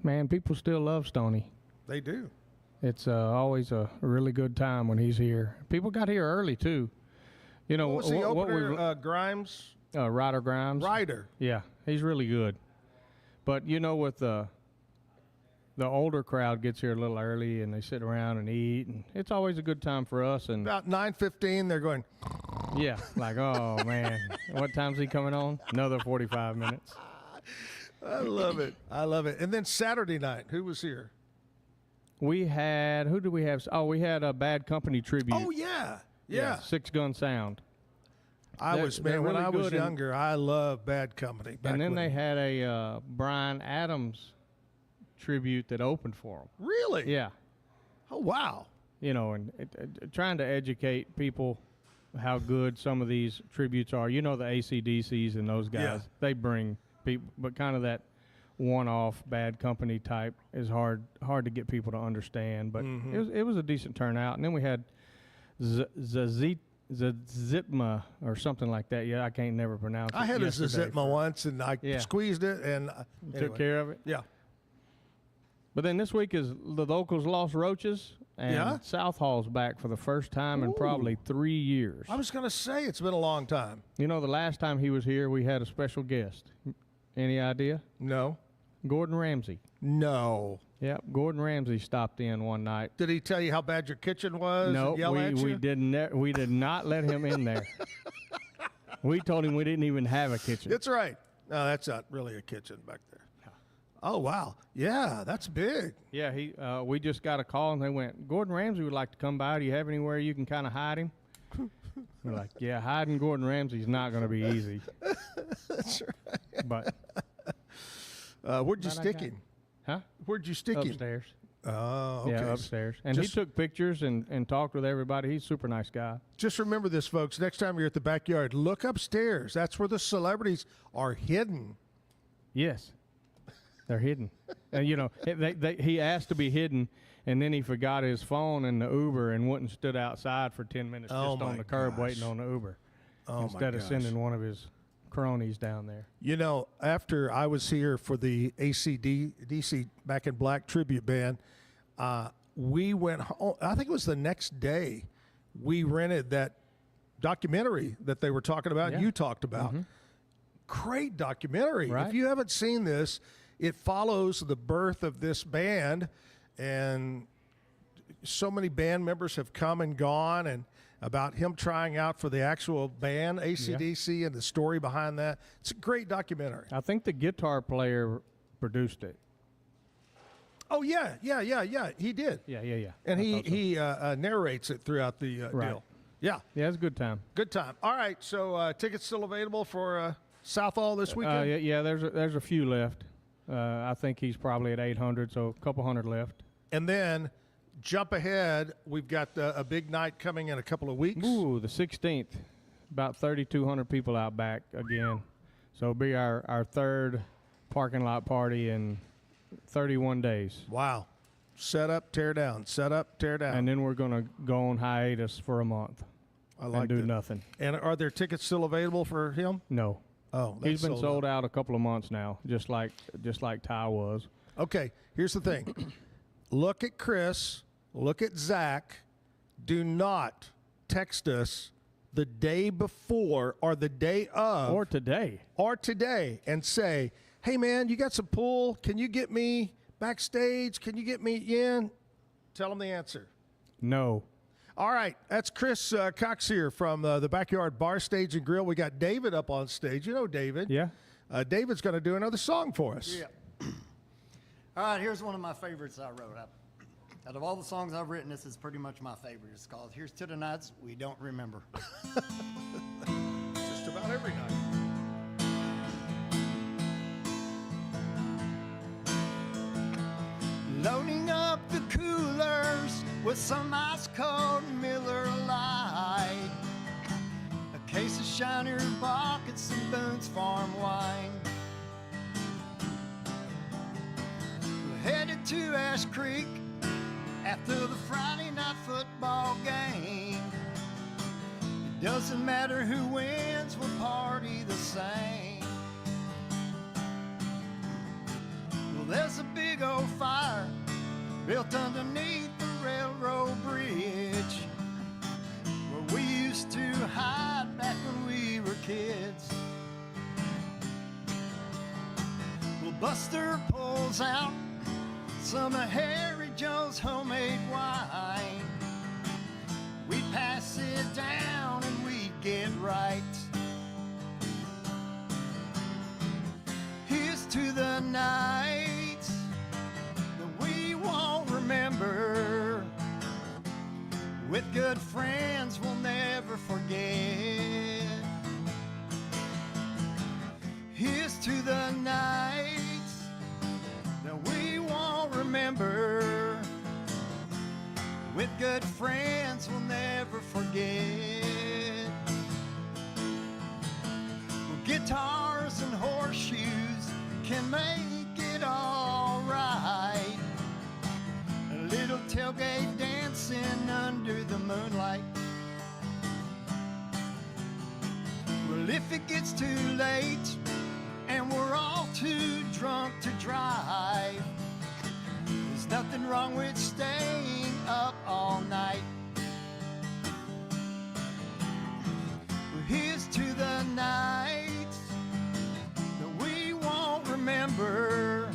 Man, people still love Stoney. They do. It's always a really good time when he's here. People got here early, too. You know, What was the opener, Grimes? Ryder Grimes. Ryder. Yeah, he's really good. But, you know, with the older crowd gets here a little early and they sit around and eat, and it's always a good time for us. And About 9:15, they're going, yeah, like, oh, man, what time's he coming on? Another 45 minutes. I love it. I love it. And then Saturday night, who was here? We had, who did we have? Oh, we had a Bad Company tribute. Oh, yeah. Yeah. Six Gun Sound. When really I was good, younger, I loved Bad Company. And then they had a Bryan Adams tribute that opened for them. Really? Yeah. Oh, wow. You know, and trying to educate people how good some of these tributes are. You know, the AC/DCs and those guys, Yeah. they bring people, but kind of that one-off Bad Company type is hard to get people to understand. But it was a decent turnout. And then we had Zitma or something like that. Yeah, I can't never pronounce it. I had a Zitma once, and I Yeah. squeezed it and Took care of it. Yeah. But then this week is the locals lost Roaches, and Yeah? South Hall's back for the first time in probably 3 years. I was going to say it's been a long time. You know, the last time he was here, we had a special guest. Any idea? No. Gordon Ramsay. No. Yep, Gordon Ramsay stopped in one night. Did he tell you how bad your kitchen was? No, and yell at you? we did not let him in there. We told him we didn't even have a kitchen. That's right. No, that's not really a kitchen back there. Oh, wow. Yeah, that's big. Yeah, we just got a call, and they went, Gordon Ramsay would like to come by. Do you have anywhere you can kind of hide him? We're like, yeah, hiding Gordon Ramsay's not going to be easy. That's right. But where'd you stick him? Huh? Where'd you stick him? Upstairs. Oh, okay. Yeah, upstairs. And he took pictures and talked with everybody. He's a super nice guy. Just remember this, folks. Next time you're at the backyard, look upstairs. That's where the celebrities are hidden. Yes. They're hidden. And, you know, he asked to be hidden, and then he forgot his phone in the Uber and went and stood outside for 10 minutes just on the curb waiting on the Uber instead of sending one of his cronies down there. You know, after I was here for the AC/DC Back in Black tribute band, we went home. I think it was the next day. We rented that documentary that they were talking about, and you talked about. Great documentary. Right. If you haven't seen this, it follows the birth of this band, and so many band members have come and gone, and about him trying out for the actual band, AC/DC, and the story behind that. It's a great documentary. I think the guitar player produced it. Oh, yeah. He did. Yeah. And he narrates it throughout the deal. Yeah. Yeah, it's a good time. Good time. All right, so tickets still available for South Hall this weekend? Yeah, there's a few left. I think he's probably at 800, so a couple hundred left. And then jump ahead. We've got a big night coming in a couple of weeks. Ooh, the 16th. About 3,200 people out back again. So it'll be our third parking lot party in 31 days. Wow. Set up, tear down. Set up, tear down. And then we're going to go on hiatus for a month. I like and do that. nothing. And are there tickets still available for him? No. Oh, he's been sold out a couple of months now, just like Ty was. Okay, here's the thing. Look at Chris. Look at Zach. Do not text us the day before or the day of. Or today. And say, hey, man, you got some pool? Can you get me backstage? Can you get me in? Tell them the answer. No. All right, that's Chris Cox here from the Backyard Bar, Stage, and Grill. We got David up on stage. You know David. Yeah. David's going to do another song for us. Yeah. All right, here's one of my favorites I wrote. Out of all the songs I've written, this is pretty much my favorite. It's called Here's to the Nights We Don't Remember. Just about every night. Loading up the coolers with some ice cold Miller Lite, a case of Shiner Bock and some Boone's Farm wine. We're headed to Ash Creek after the Friday night football game. It doesn't matter who wins, we'll party the same. Well, there's a big old fire built underneath the railroad bridge where we used to hide back when we were kids. Well, Buster pulls out some of Harry Joe's homemade wine. We'd pass it down and we'd get right. Here's to the nights that we won't remember. With good friends we'll never forget. Here's to the nights that we won't remember. With good friends we'll never forget. Well, guitars and horseshoes can make it all right. A little tailgate dancing under the moonlight. Well, if it gets too late and we're all too drunk to drive, there's nothing wrong with staying up all night. Well, here's to the nights that we won't remember.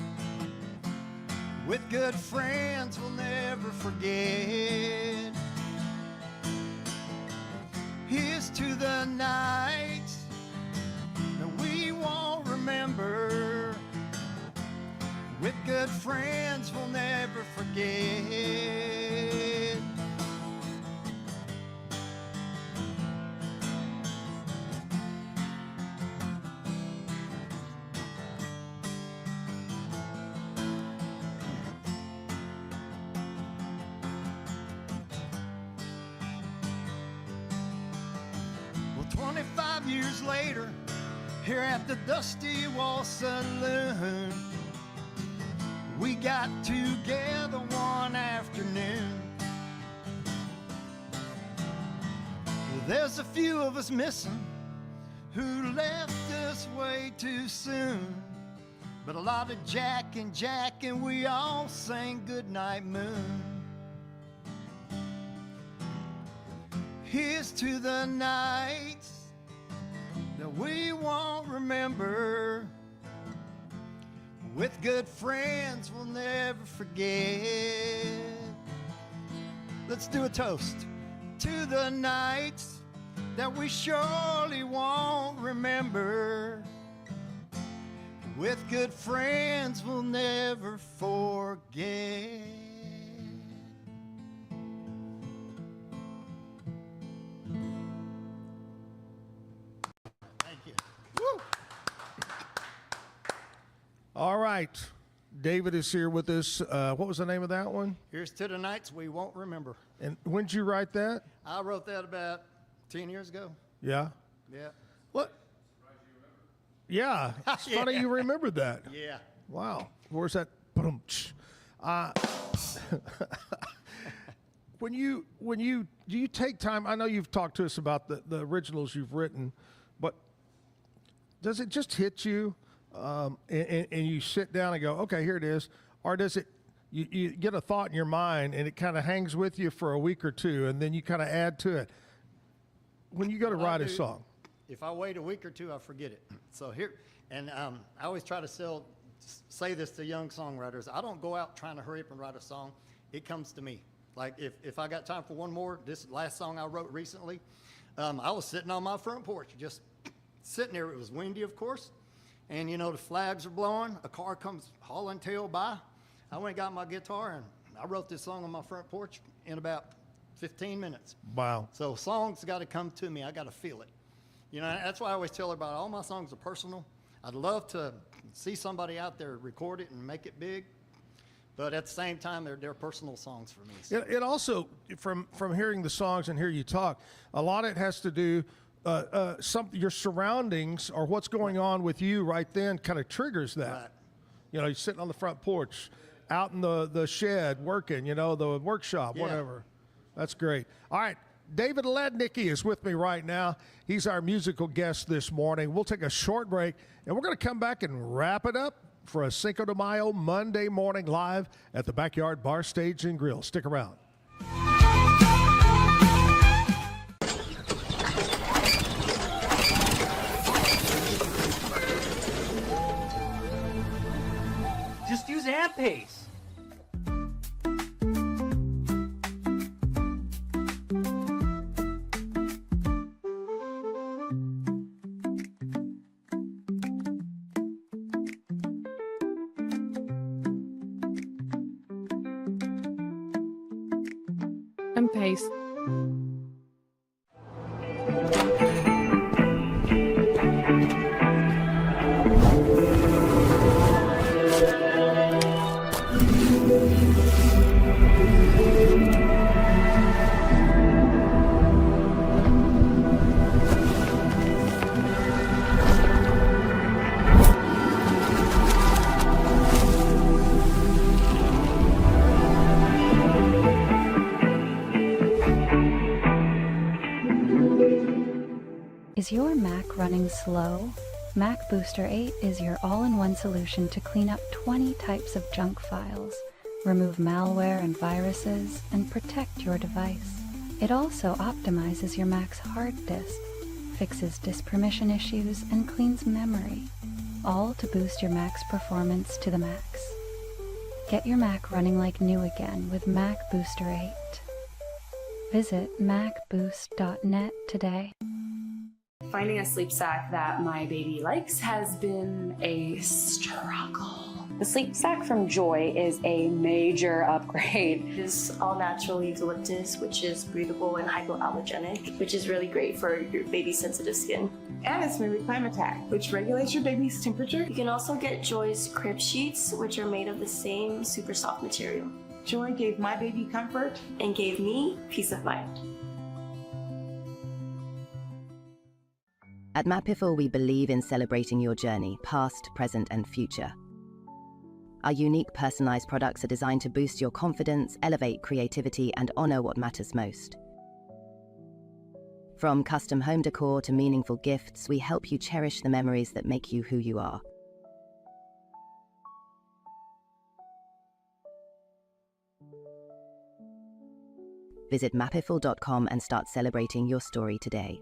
With good friends we'll never forget. Here's to the nights that we won't remember. With good friends we'll never forget. Well, 25 years later, here at the Dusty Wall Saloon, we got together one afternoon. Well, there's a few of us missing who left us way too soon. But a lot of Jack, and we all sang Goodnight Moon. Here's to the nights that we won't remember. With good friends we'll never forget. Let's do a toast to the nights that we surely won't remember. With good friends we'll never forget. Thank you. Woo! All right. David is here with us. What was the name of that one? Here's to the nights we won't remember. And when did you write that? I wrote that about 10 years ago. Yeah. Yeah. What? Yeah. It's funny you remembered that. Yeah. Wow. Where's that? When you do you take time? I know you've talked to us about the originals you've written, but does it just hit you? And you sit down and go, okay, here it is. Or does it, you get a thought in your mind and it kind of hangs with you for a week or two and then you kind of add to it. When you go to write a song. If I wait a week or two, I forget it. So here, and I always try to say this to young songwriters. I don't go out trying to hurry up and write a song. It comes to me. Like if I got time for one more, this last song I wrote recently, I was sitting on my front porch, just sitting there. It was windy, of course. And, the flags are blowing. A car comes hauling tail by. I went and got my guitar, and I wrote this song on my front porch in about 15 minutes. Wow. So songs got to come to me. I got to feel it. You know, that's why I always tell everybody all my songs are personal. I'd love to see somebody out there record it and make it big, but at the same time, they're personal songs for me. So. It also, from hearing the songs and hear you talk, a lot of it has to do your surroundings or what's going on with you right then kind of triggers that. Right. You know, you're sitting on the front porch, out in the shed working, you know, the workshop, Yeah. whatever. That's great. All right, David Lednicky is with me right now. He's our musical guest this morning. We'll take a short break, and we're going to come back and wrap it up for a Cinco de Mayo Monday morning live at the Backyard Bar Stage and Grill. Stick around. Just use AmPace. AmPace. Is your Mac running slow? Mac Booster 8 is your all-in-one solution to clean up 20 types of junk files, remove malware and viruses, and protect your device. It also optimizes your Mac's hard disk, fixes disk permission issues, and cleans memory, all to boost your Mac's performance to the max. Get your Mac running like new again with Mac Booster 8. Visit macboost.net today. Finding a sleep sack that my baby likes has been a struggle. The sleep sack from Joy is a major upgrade. It is all natural eucalyptus, which is breathable and hypoallergenic, which is really great for your baby's sensitive skin. And it's made with Climatech, which regulates your baby's temperature. You can also get Joy's crib sheets, which are made of the same super soft material. Joy gave my baby comfort and gave me peace of mind. At Mapiful, we believe in celebrating your journey, past, present, and future. Our unique personalized products are designed to boost your confidence, elevate creativity, and honor what matters most. From custom home decor to meaningful gifts, we help you cherish the memories that make you who you are. Visit mapiful.com and start celebrating your story today.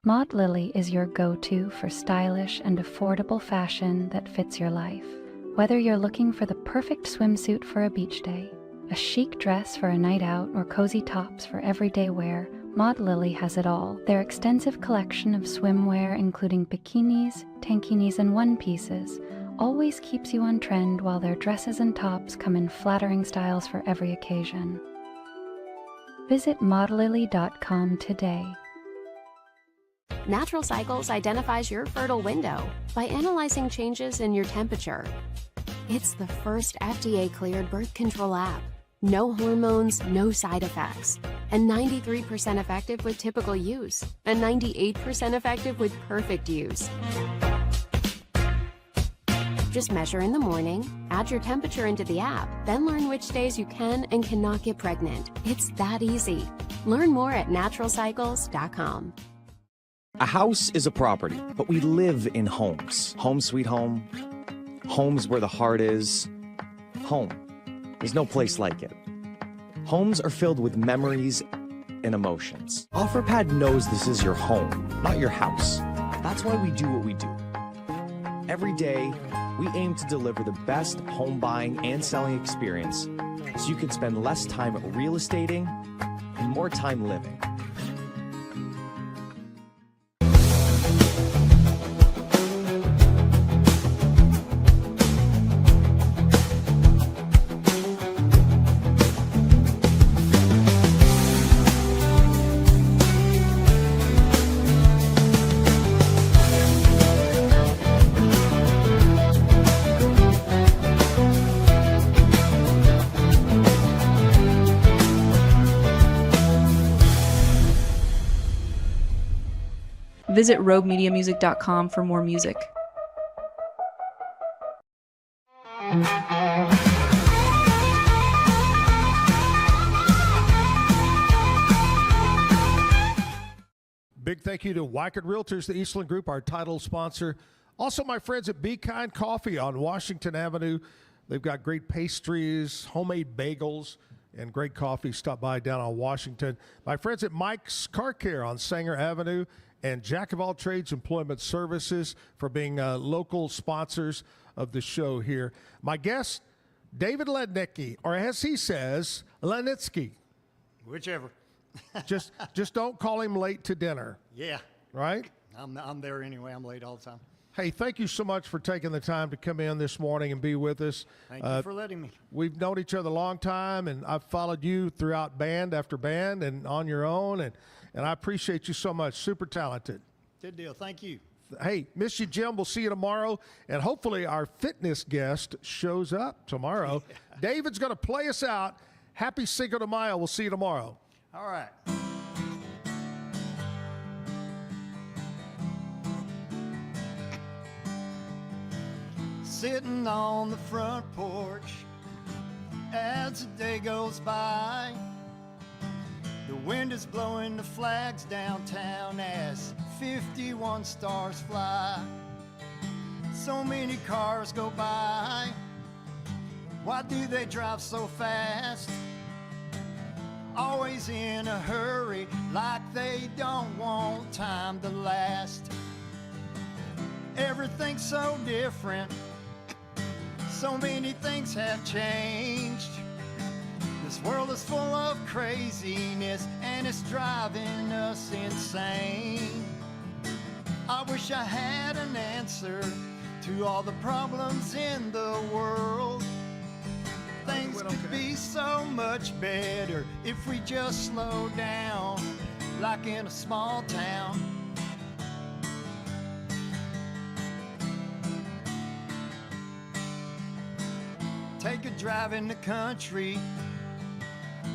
Maud Lily is your go-to for stylish and affordable fashion that fits your life. Whether you're looking for the perfect swimsuit for a beach day, a chic dress for a night out, or cozy tops for everyday wear, Maud Lily has it all. Their extensive collection of swimwear, including bikinis, tankinis, and one-pieces, always keeps you on trend, while their dresses and tops come in flattering styles for every occasion. Visit maudlily.com today. Natural Cycles identifies your fertile window by analyzing changes in your temperature. It's the first FDA-cleared birth control app. No hormones, no side effects, and 93% effective with typical use, and 98% effective with perfect use. Just measure in the morning, add your temperature into the app, then learn which days you can and cannot get pregnant. It's that easy. Learn more at naturalcycles.com. A house is a property, but we live in homes. Home sweet home. Homes where the heart is. Home. There's no place like it. Homes are filled with memories and emotions. OfferPad knows this is your home, not your house. That's why we do what we do. Every day, we aim to deliver the best home buying and selling experience so you can spend less time real estating and more time living. Visit roguemediamusic.com for more music. Big thank you to Waco Realtors, the Eastland Group, our title sponsor. Also, my friends at Be Kind Coffee on Washington Avenue. They've got great pastries, homemade bagels, and great coffee. Stop by down on Washington. My friends at Mike's Car Care on Sanger Avenue, and Jack of All Trades Employment Services for being local sponsors of the show here. My guest, David Lednicky, or as he says, Lednicky. Whichever. just don't call him late to dinner. Yeah. Right? I'm there anyway. I'm late all the time. Hey, thank you so much for taking the time to come in this morning and be with us. Thank you for letting me. We've known each other a long time, and I've followed you throughout band after band and on your own, and I appreciate you so much. Super talented. Good deal. Thank you. Hey, miss you, Jim. We'll see you tomorrow, and hopefully our fitness guest shows up tomorrow. Yeah. David's going to play us out. Happy Cinco de Mayo. We'll see you tomorrow. All right. Sitting on the front porch as the day goes by. The wind is blowing the flags downtown as 51 stars fly. So many cars go by. Why do they drive so fast? Always in a hurry, like they don't want time to last. Everything's so different. So many things have changed. This world is full of craziness and it's driving us insane. I wish I had an answer to all the problems in the world. Things could be so much better if we just slow down, like in a small town. Take a drive in the country,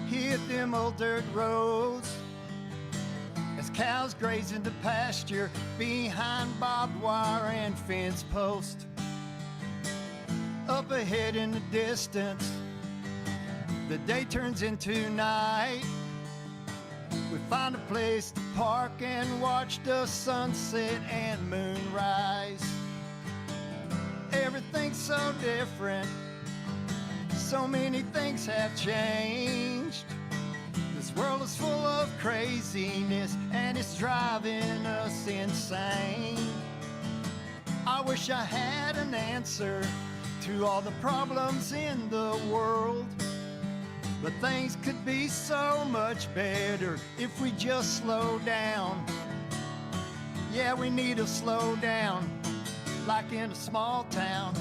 hit them old dirt roads, as cows graze in the pasture behind barbed wire and fence posts. Up ahead in the distance, the day turns into night. We find a place to park and watch the sunset and moonrise. Everything's so different. So many things have changed. This world is full of craziness and it's driving us insane. I wish I had an answer to all the problems in the world. But things could be so much better if we just slow down. Yeah, we need to slow down, like in a small town.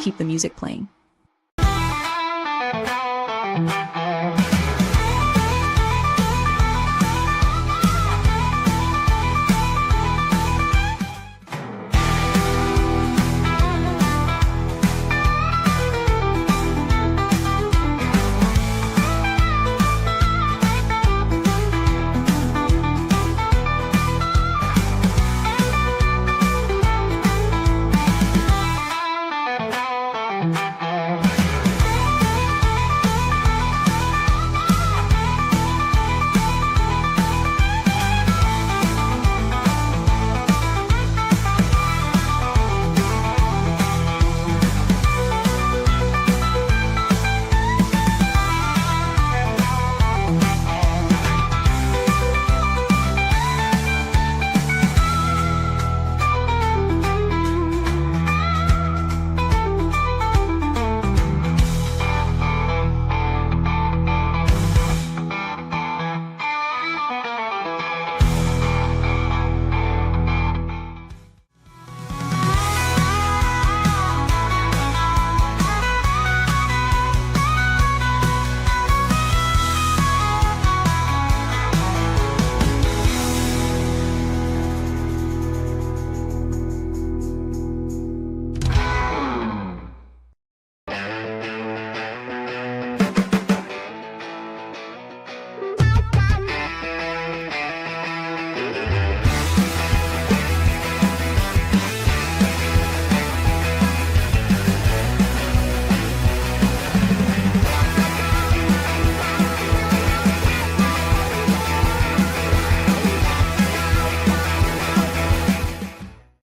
Keep the music playing.